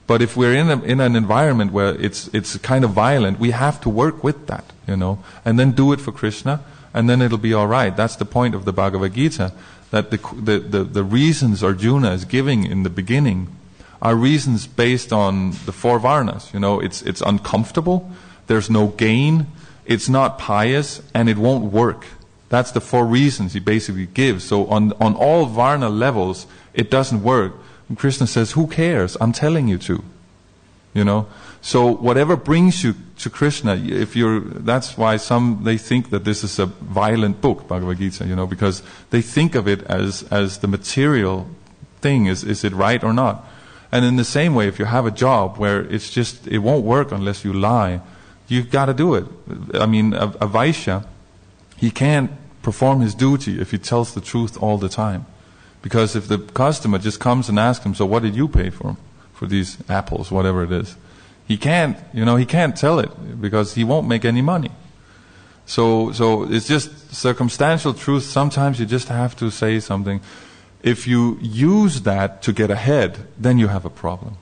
But if we're in an environment where it's kind of violent, we have to work with that, and then do it for Krishna, and then it'll be all right. That's the point of the Bhagavad Gita, that the reasons Arjuna is giving in the beginning are reasons based on the four varnas. It's uncomfortable, there's no gain, it's not pious, and it won't work. That's the four reasons he basically gives. So on all varna levels, it doesn't work. And Krishna says, who cares? I'm telling you to. So whatever brings you to Krishna, that's why they think that this is a violent book, Bhagavad Gita, because they think of it as the material thing. Is it right or not? And in the same way, if you have a job where it won't work unless you lie, you've got to do it. I mean, a Vaishya, he can't perform his duty if he tells the truth all the time. Because if the customer just comes and asks him, so what did you pay for these apples, whatever it is? He can't tell it, because he won't make any money. So it's just circumstantial truth. Sometimes you just have to say something. If you use that to get ahead, then you have a problem.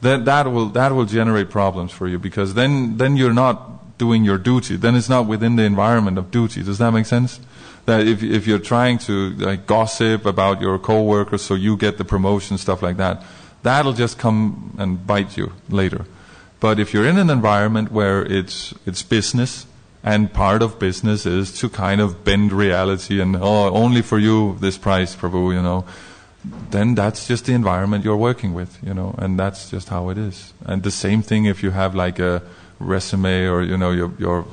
That will generate problems for you, because then you're not doing your duty. Then it's not within the environment of duty. Does that make sense? That if you're trying to gossip about your co-workers so you get the promotion, stuff like that, that'll just come and bite you later. But if you're in an environment where it's business, and part of business is to kind of bend reality and only for you this price, Prabhu, then that's just the environment you're working with, and that's just how it is. And the same thing if you have like a resume, or you're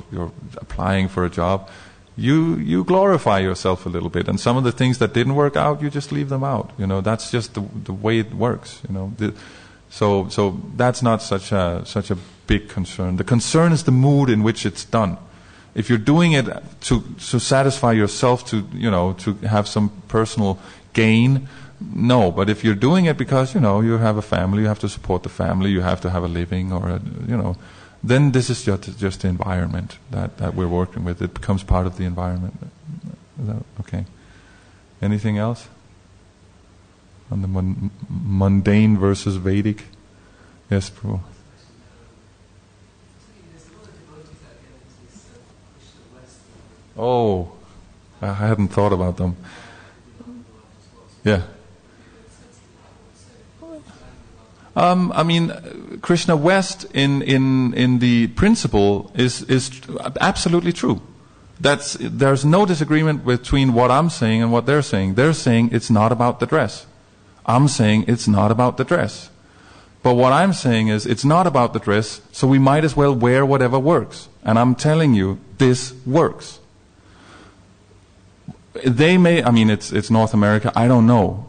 applying for a job, you glorify yourself a little bit, and some of the things that didn't work out, you just leave them out. That's just the way it works. So that's not such a big concern. The concern is the mood in which it's done. If you're doing it to satisfy yourself, to have some personal gain, no. But if you're doing it because you have a family, you have to support the family, you have to have a living, or then this is just the environment that we're working with. It becomes part of the environment. Is that okay? Anything else? On the mundane versus Vedic? Yes, Prabhu. Oh, I hadn't thought about them. Yeah. I mean, Krishna West in the principle is absolutely true. There's no disagreement between what I'm saying and what they're saying. They're saying it's not about the dress. I'm saying it's not about the dress. But what I'm saying is, it's not about the dress, so we might as well wear whatever works. And I'm telling you, this works. They may, it's North America, I don't know.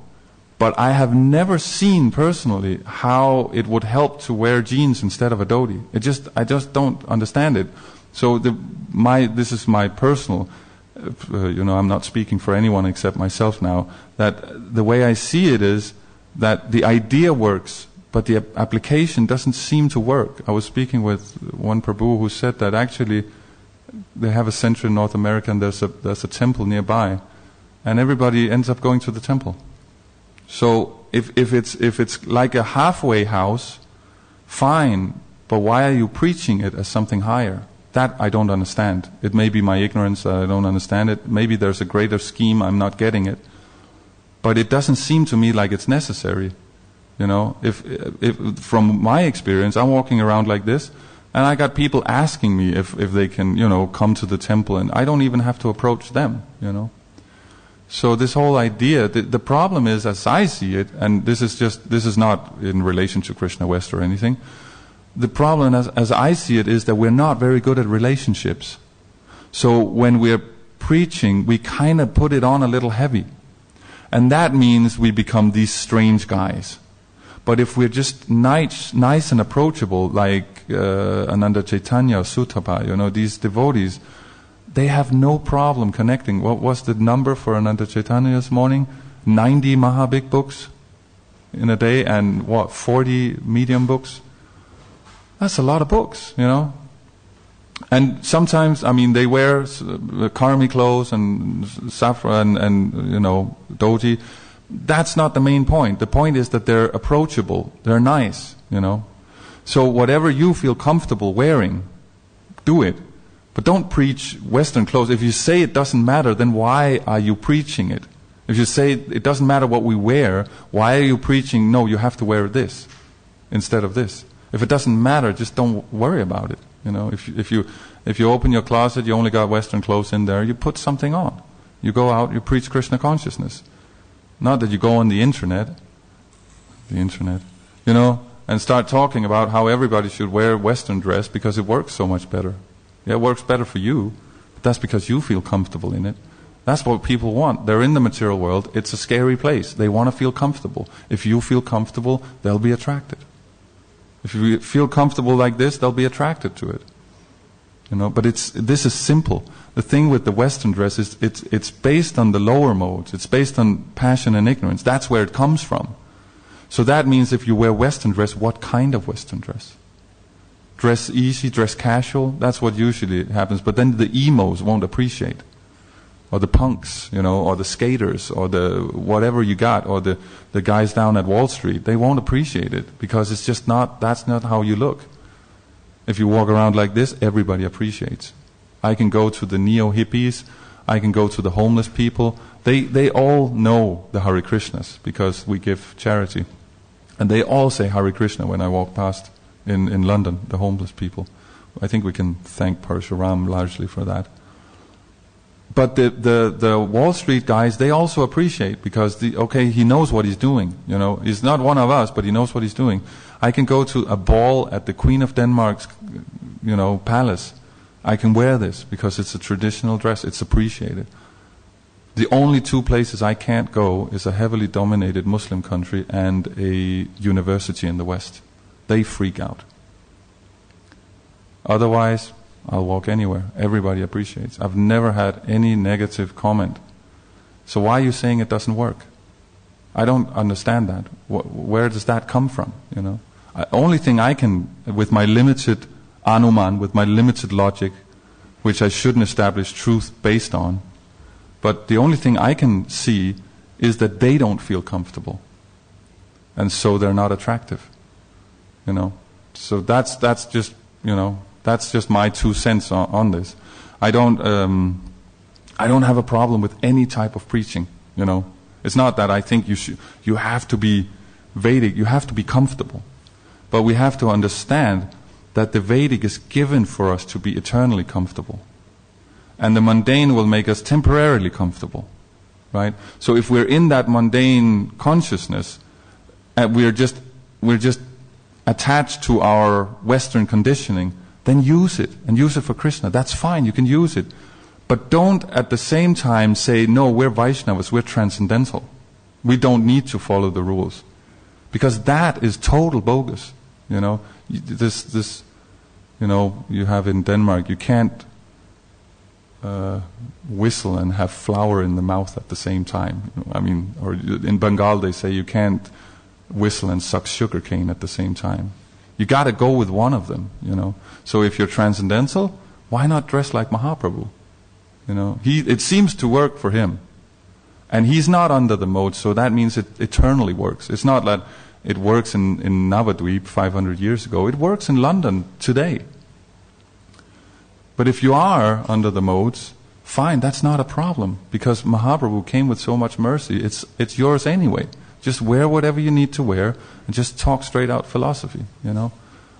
But I have never seen personally how it would help to wear jeans instead of a dhoti. I just don't understand it. So this is my personal, I'm not speaking for anyone except myself now, that the way I see it is that the idea works, but the application doesn't seem to work. I was speaking with one Prabhu who said that actually they have a center in North America and there's a temple nearby, and everybody ends up going to the temple. So if it's like a halfway house, fine, but why are you preaching it as something higher? That I don't understand. It may be my ignorance that I don't understand it. Maybe there's a greater scheme, I'm not getting it. But it doesn't seem to me like it's necessary. If from my experience, I'm walking around like this, and I got people asking me if they can, come to the temple, and I don't even have to approach them, So this whole idea, the problem is, as I see it, and this is not in relation to Krishna West or anything, the problem as I see it is that we're not very good at relationships. So when we're preaching, we kind of put it on a little heavy. And that means we become these strange guys. But if we're just nice and approachable, like Ananda Chaitanya or Sutapa, these devotees, they have no problem connecting. What was the number for Ananda Chaitanya this morning? 90 Mahabig books in a day, and 40 medium books? That's a lot of books, And sometimes, they wear karmi clothes and saffron and dhoti. That's not the main point. The point is that they're approachable, they're nice, So whatever you feel comfortable wearing, do it. But don't preach Western clothes. If you say it doesn't matter, then why are you preaching it? If you say it doesn't matter what we wear, why are you preaching, no, you have to wear this instead of this? If it doesn't matter, just don't worry about it. If you open your closet, you only got Western clothes in there, you put something on. You go out, you preach Krishna consciousness. Not that you go on the internet, and start talking about how everybody should wear Western dress because it works so much better. Yeah, it works better for you, but that's because you feel comfortable in it. That's what people want. They're in the material world. It's a scary place. They want to feel comfortable. If you feel comfortable, they'll be attracted. If you feel comfortable like this, they'll be attracted to it. But this is simple. The thing with the Western dress is it's based on the lower modes. It's based on passion and ignorance. That's where it comes from. So that means if you wear Western dress, what kind of Western dress? Dress easy, dress casual, that's what usually happens. But then the emos won't appreciate. Or the punks, or the skaters, or the whatever you got, or the guys down at Wall Street, they won't appreciate it because it's just that's not how you look. If you walk around like this, everybody appreciates. I can go to the neo-hippies, I can go to the homeless people, they all know the Hare Krishnas because we give charity. And they all say Hare Krishna when I walk past in London, the homeless people. I think we can thank Parshuram largely for that. But the Wall Street guys, they also appreciate because he knows what he's doing. He's not one of us, but he knows what he's doing. I can go to a ball at the Queen of Denmark's, palace. I can wear this because it's a traditional dress. It's appreciated. The only two places I can't go is a heavily dominated Muslim country and a university in the West. They freak out. Otherwise, I'll walk anywhere. Everybody appreciates. I've never had any negative comment. So why are you saying it doesn't work? I don't understand that. Where does that come from? Only thing I can, with my limited anuman, with my limited logic, which I shouldn't establish truth based on, but the only thing I can see is that they don't feel comfortable, and so they're not attractive. So that's just that's just my 2 cents on this. I don't have a problem with any type of preaching. It's not that I think you have to be Vedic, you have to be comfortable, but we have to understand that the Vedic is given for us to be eternally comfortable, and the mundane will make us temporarily comfortable, right? So if we're in that mundane consciousness, and we're just attached to our Western conditioning, then use it, and use it for Krishna. That's fine, you can use it. But don't at the same time say, no, we're Vaishnavas, we're transcendental. We don't need to follow the rules. Because that is total bogus. You know, this, you know, you have in Denmark, you can't whistle and have flour in the mouth at the same time. I mean, or in Bengal they say you can't whistle and suck sugar cane at the same time. You got to go with one of them, you know. So if you're transcendental, why not dress like Mahaprabhu? You know, it seems to work for him. And he's not under the mode, so that means it eternally works. It's not that it works in Navadvip 500 years ago. It works in London today. But if you are under the modes, fine, that's not a problem. Because Mahaprabhu came with so much mercy. It's yours anyway. Just wear whatever you need to wear and just talk straight out philosophy, you know.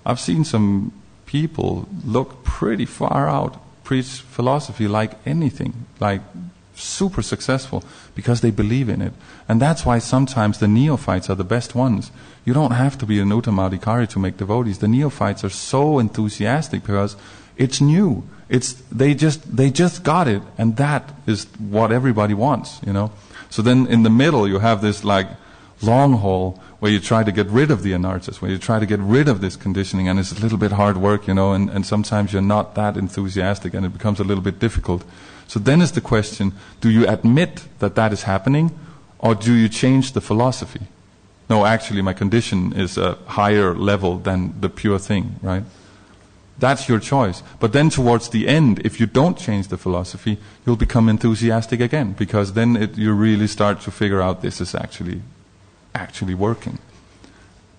I've seen some people look pretty far out, preach philosophy like anything, like super successful because they believe in it. And that's why sometimes the neophytes are the best ones. You don't have to be an Uttamadhikari to make devotees. The neophytes are so enthusiastic because it's new. They just got it, and that is what everybody wants, you know. So then in the middle you have this like long haul where you try to get rid of the anarthas, where you try to get rid of this conditioning, and it's a little bit hard work, you know, and sometimes you're not that enthusiastic and it becomes a little bit difficult. So then is the question, do you admit that that is happening, or do you change the philosophy? No, actually my condition is a higher level than the pure thing, right? That's your choice. But then towards the end, if you don't change the philosophy, you'll become enthusiastic again, because then you really start to figure out this is actually working.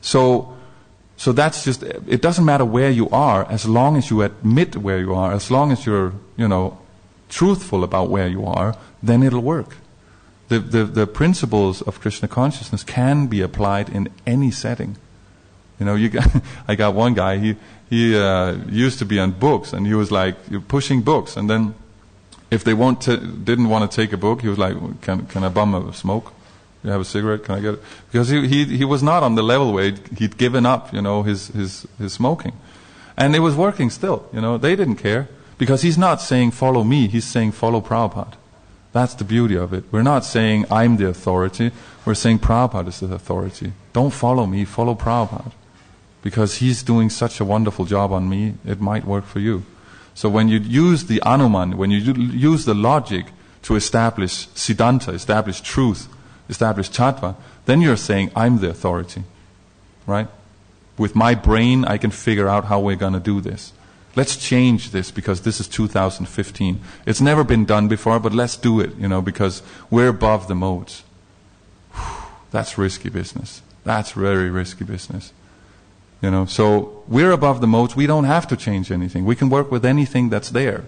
So that's just, it doesn't matter where you are, as long as you admit where you are, as long as you're, you know, truthful about where you are, then it'll work. The principles of Krishna consciousness can be applied in any setting. You know, I got one guy, he used to be on books, and he was like pushing books, and then if they didn't want to take a book, he was like, can I bum a smoke? You have a cigarette? Can I get it? Because he was not on the level where he'd given up, you know, his smoking, and it was working still. You know, they didn't care, because he's not saying follow me, he's saying follow Prabhupada. That's the beauty of it. We're not saying I'm the authority, we're saying Prabhupada is the authority. Don't follow me, follow Prabhupada. Because he's doing such a wonderful job on me, it might work for you. So when you use the anuman, when you use the logic to establish siddhanta, establish truth, establish tattva, then you're saying, I'm the authority. Right? With my brain, I can figure out how we're going to do this. Let's change this because this is 2015. It's never been done before, but let's do it, you know, because we're above the modes. That's risky business. That's very risky business. You know, so we're above the modes. We don't have to change anything. We can work with anything that's there.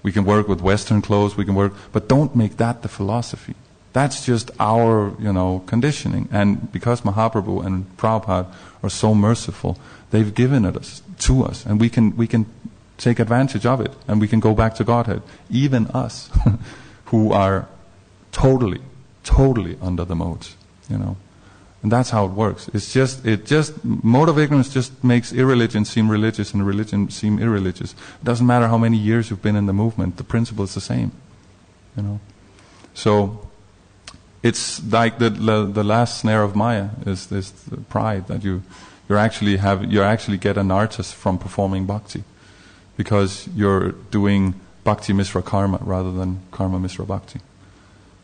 We can work with Western clothes. We can work, but don't make that the philosophy. That's just our, you know, conditioning. And because Mahaprabhu and Prabhupada are so merciful, they've given it to us, and we can take advantage of it, and we can go back to Godhead. Even us, who are totally under the modes, you know. And that's how it works. Mode of ignorance just makes irreligion seem religious and religion seem irreligious. It doesn't matter how many years you've been in the movement, the principle is the same. You know. So it's like the last snare of Maya is this pride that you actually get anarthas from performing bhakti, because you're doing bhakti misra karma rather than karma misra bhakti.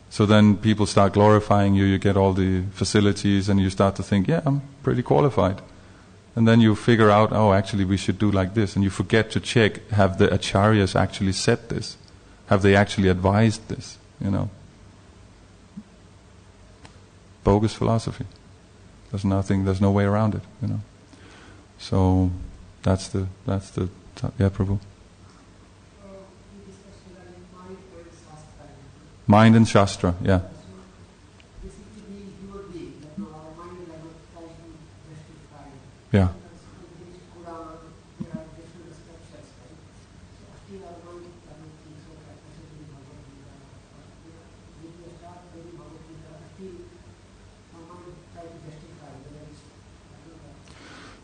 So then people start glorifying you, you get all the facilities, and you start to think, yeah, I'm pretty qualified. And then you figure out, oh, actually we should do like this, and you forget to check, have the acharyas actually said this? Have they actually advised this? You know? Bogus philosophy. There's no way around it, you know. So that's the yeah, Prabhu. Mind and Shastra, yeah. Yeah.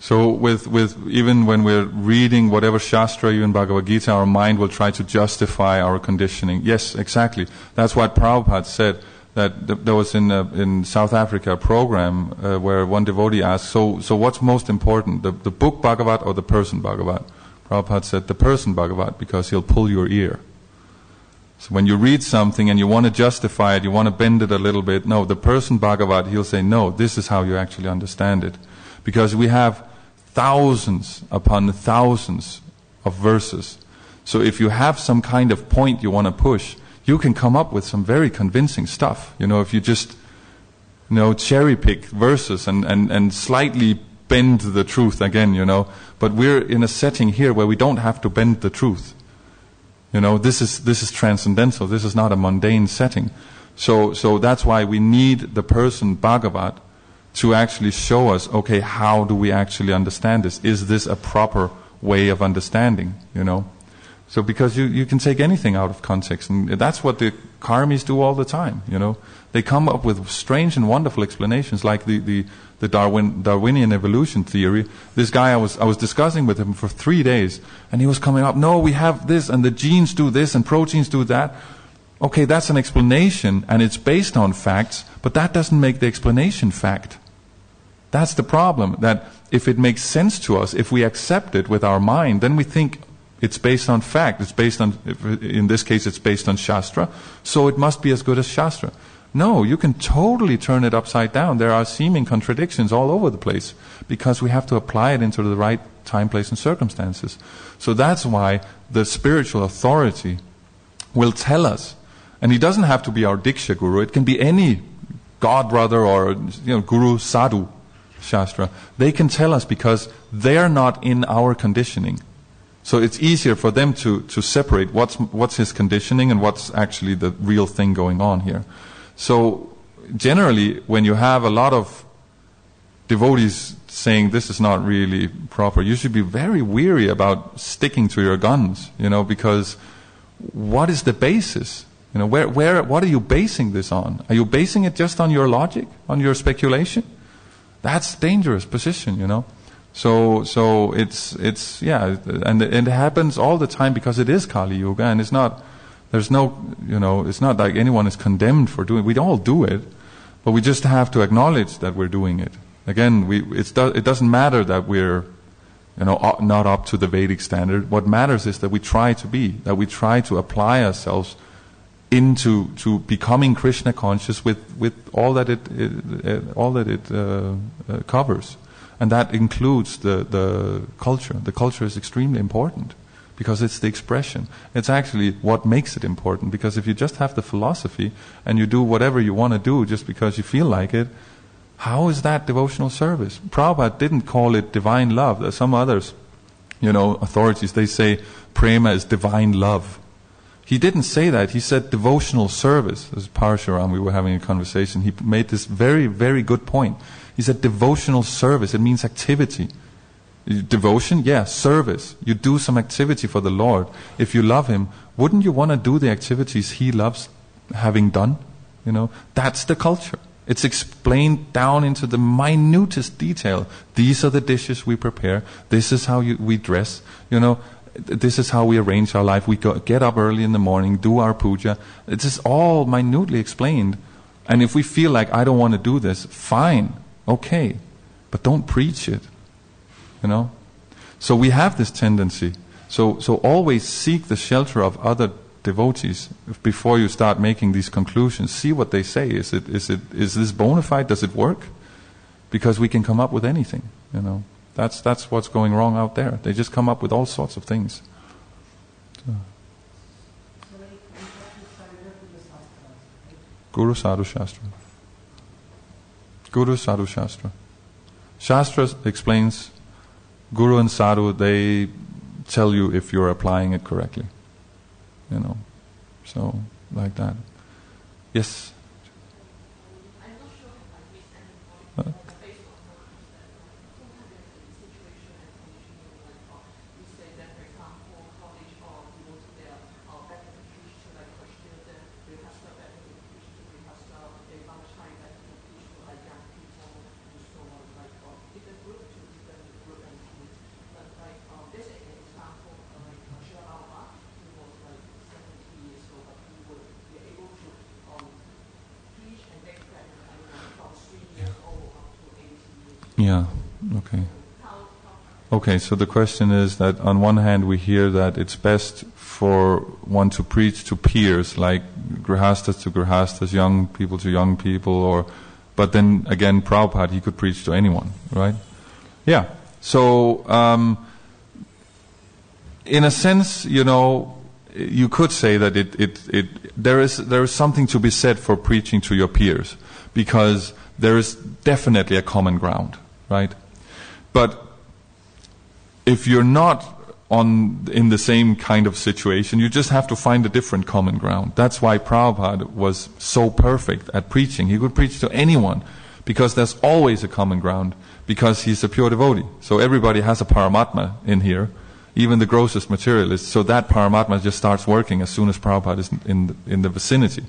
So with even when we're reading whatever Shastra, even Bhagavad Gita, our mind will try to justify our conditioning. Yes, exactly. That's what Prabhupada said. That there was in South Africa a program where one devotee asked, so what's most important, the book Bhagavat or the person Bhagavat? Prabhupada said the person Bhagavat, because he'll pull your ear. So when you read something and you want to justify it, you want to bend it a little bit, no, the person Bhagavat, he'll say, no, this is how you actually understand it. Because we have thousands upon thousands of verses. So if you have some kind of point you want to push, you can come up with some very convincing stuff. If you just, cherry pick verses and slightly bend the truth again, But we're in a setting here where we don't have to bend the truth. This is transcendental. This is not a mundane setting. So that's why we need the person Bhagavat to actually show us, okay, how do we actually understand this? Is this a proper way of understanding, So because you can take anything out of context, and that's what the karmis do all the time, They come up with strange and wonderful explanations, like the Darwinian evolution theory. This guy, I was discussing with him for 3 days, and he was coming up, no, we have this, and the genes do this, and proteins do that. Okay, that's an explanation, and it's based on facts, but that doesn't make the explanation fact. That's the problem, that if it makes sense to us, if we accept it with our mind, then we think it's based on fact. It's based on, in this case, it's based on Shastra, so it must be as good as Shastra. No, you can totally turn it upside down. There are seeming contradictions all over the place, because we have to apply it into the right time, place, and circumstances. So that's why the spiritual authority will tell us, and he doesn't have to be our Diksha Guru, it can be any God brother or Guru Sadhu Shastra. They can tell us because they're not in our conditioning. So it's easier for them to separate what's his conditioning and what's actually the real thing going on here. So generally, when you have a lot of devotees saying this is not really proper, you should be very weary about sticking to your guns, because what is the basis? What are you basing this on? Are you basing it just on your logic, on your speculation? That's a dangerous position, So it's yeah, and it happens all the time because it is Kali Yuga, and it's not. There's no, it's not like anyone is condemned for doing it. We all do it, but we just have to acknowledge that we're doing it. Again, it doesn't matter that we're, not up to the Vedic standard. What matters is that we try to be, that we try to apply ourselves into becoming Krishna conscious with all that it covers, and that includes the culture. The culture is extremely important, because it's the expression. It's actually what makes it important, because if you just have the philosophy and you do whatever you want to do just because you feel like it, how is that devotional service? Prabhupada didn't call it divine love. There's some others, authorities, they say prema is divine love. He didn't say that. He said devotional service. This is Parshuram, we were having a conversation. He made this very, very good point. He said devotional service, it means activity. Devotion, yeah, service. You do some activity for the Lord. If you love Him, wouldn't you want to do the activities He loves having done? That's the culture. It's explained down into the minutest detail. These are the dishes we prepare. This is how we dress. This is how we arrange our life. We get up early in the morning, do our puja. It is all minutely explained. And if we feel like, I don't want to do this, fine, okay. But don't preach it. So we have this tendency. So always seek the shelter of other devotees before you start making these conclusions. See what they say. Is this bona fide? Does it work? Because we can come up with anything. That's what's going wrong out there. They just come up with all sorts of things. Guru Sadhu Shastra. Guru Sadhu Shastra. Shastra explains. Guru and Sadhu, they tell you if you're applying it correctly. So like that. Yes? I'm not sure if I missed any point, based on what you said. Sometimes there's a situation and condition you say that, for example, college or devoted there are better than Krishna, like Krishna, then we have to better than Krishna, we have to a lunchtime better than Krishna, like young people, and so on, like different group to different group Yeah, okay. Okay, so the question is that on one hand we hear that it's best for one to preach to peers, like grihastas to grihastas, young people to young people, but then again Prabhupada, he could preach to anyone, right? Yeah, so in a sense, you could say that there is something to be said for preaching to your peers, because there is definitely a common ground, right? But if you're not in the same kind of situation, you just have to find a different common ground. That's why Prabhupada was so perfect at preaching. He could preach to anyone, because there's always a common ground, because he's a pure devotee. So everybody has a Paramatma in here, even the grossest materialist. So that Paramatma just starts working as soon as Prabhupada is in the vicinity.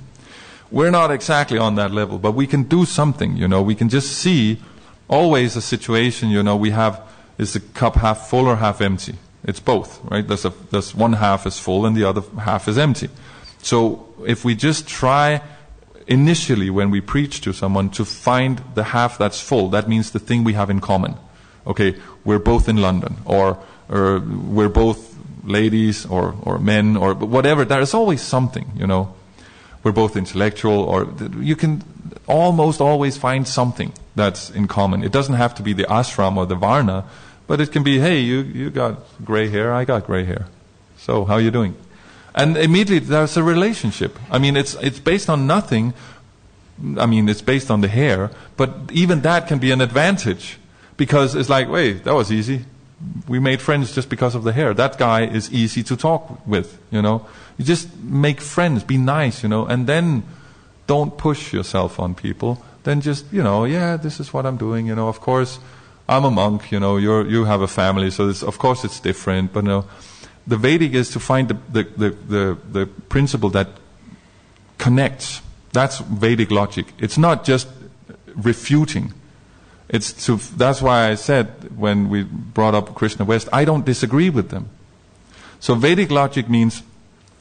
We're not exactly on that level, but we can do something, we can just see always a situation, we have, is the cup half full or half empty? It's both, right? There's one half is full and the other half is empty. So if we just try initially when we preach to someone to find the half that's full, that means the thing we have in common. Okay, we're both in London, or we're both ladies or men, or whatever. There's always something, We're both intellectual, or you can almost always find something that's in common. It doesn't have to be the ashram or the varna, but it can be, hey, you got gray hair, I got gray hair. So how are you doing? And immediately there's a relationship. I mean, it's based on nothing. I mean, it's based on the hair, but even that can be an advantage, because it's like, wait, that was easy. We made friends just because of the hair. That guy is easy to talk with, You just make friends, be nice, and then don't push yourself on people. Then just, yeah, this is what I'm doing, of course, I'm a monk, you have a family, so of course it's different, but the Vedic is to find the principle that connects. That's Vedic logic. It's not just refuting. That's why I said when we brought up Krishna West, I don't disagree with them. So Vedic logic means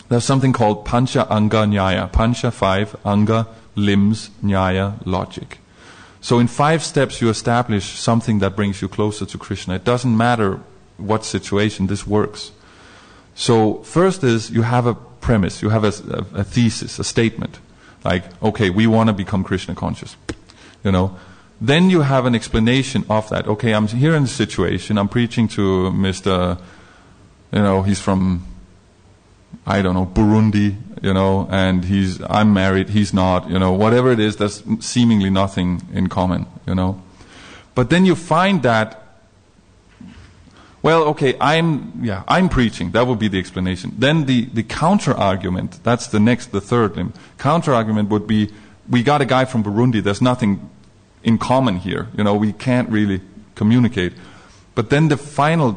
there's something called Pancha Anga Nyaya. Pancha, 5, Anga, limbs, Nyaya, logic. So in 5 steps you establish something that brings you closer to Krishna. It doesn't matter what situation, this works. So first is you have a premise, you have a thesis, a statement. Like, okay, we want to become Krishna conscious. Then you have an explanation of that. Okay, I'm here in the situation, I'm preaching to Mr., he's from, I don't know, Burundi, and I'm married, he's not, whatever it is, there's seemingly nothing in common, But then you find that, well, okay, I'm preaching, that would be the explanation. Then the counter-argument, that's the third limb. Counter-argument would be, we got a guy from Burundi, there's nothing in common here, we can't really communicate. But then the final,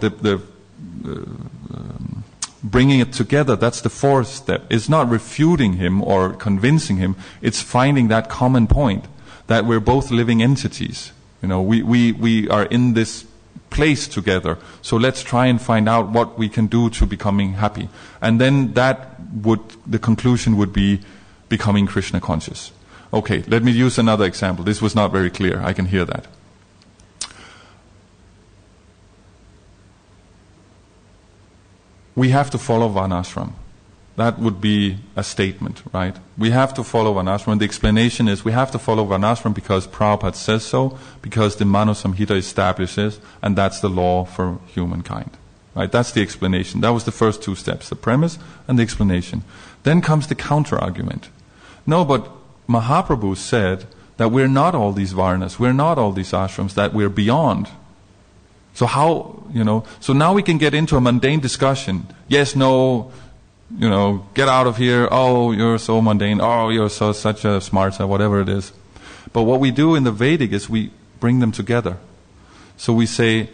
bringing it together, that's the 4th step. It's not refuting him or convincing him, it's finding that common point, that we're both living entities. We are in this place together, so let's try and find out what we can do to becoming happy. And then the conclusion would be becoming Krishna conscious. Okay, let me use another example. This was not very clear, I can hear that. We have to follow Varnashram. That would be a statement, right? We have to follow Varnashram. The explanation is we have to follow Varnashram because Prabhupada says so, because the Manu Samhita establishes, and that's the law for humankind. Right? That's the explanation. That was the first 2 steps, the premise and the explanation. Then comes the counter-argument. No, but Mahaprabhu said that we're not all these Varnas, we're not all these ashrams, that we're beyond. So how, so now we can get into a mundane discussion. Yes, no, get out of here. Oh, you're so mundane. Oh, you're such a smarta, whatever it is. But what we do in the Vedic is we bring them together. So we say,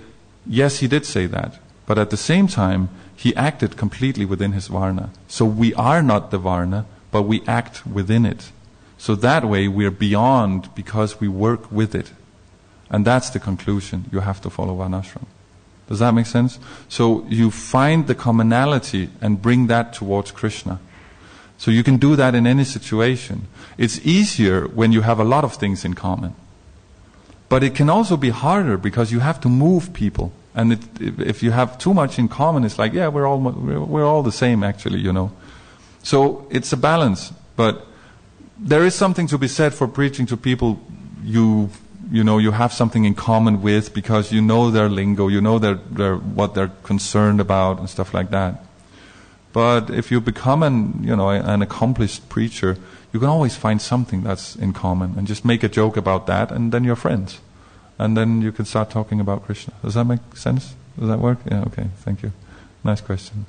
yes, he did say that. But at the same time, he acted completely within his Varna. So we are not the Varna, but we act within it. So that way we're beyond because we work with it. And that's the conclusion. You have to follow Varnashram. Does that make sense? So you find the commonality and bring that towards Krishna. So you can do that in any situation. It's easier when you have a lot of things in common. But it can also be harder because you have to move people. And if you have too much in common, it's like, yeah, we're all the same actually, So it's a balance. But there is something to be said for preaching to people you have something in common with, because you know their lingo, you know their what they're concerned about and stuff like that. But if you become an accomplished preacher, you can always find something that's in common and just make a joke about that, and then you're friends. And then you can start talking about Krishna. Does that make sense? Does that work? Yeah, okay, thank you. Nice question.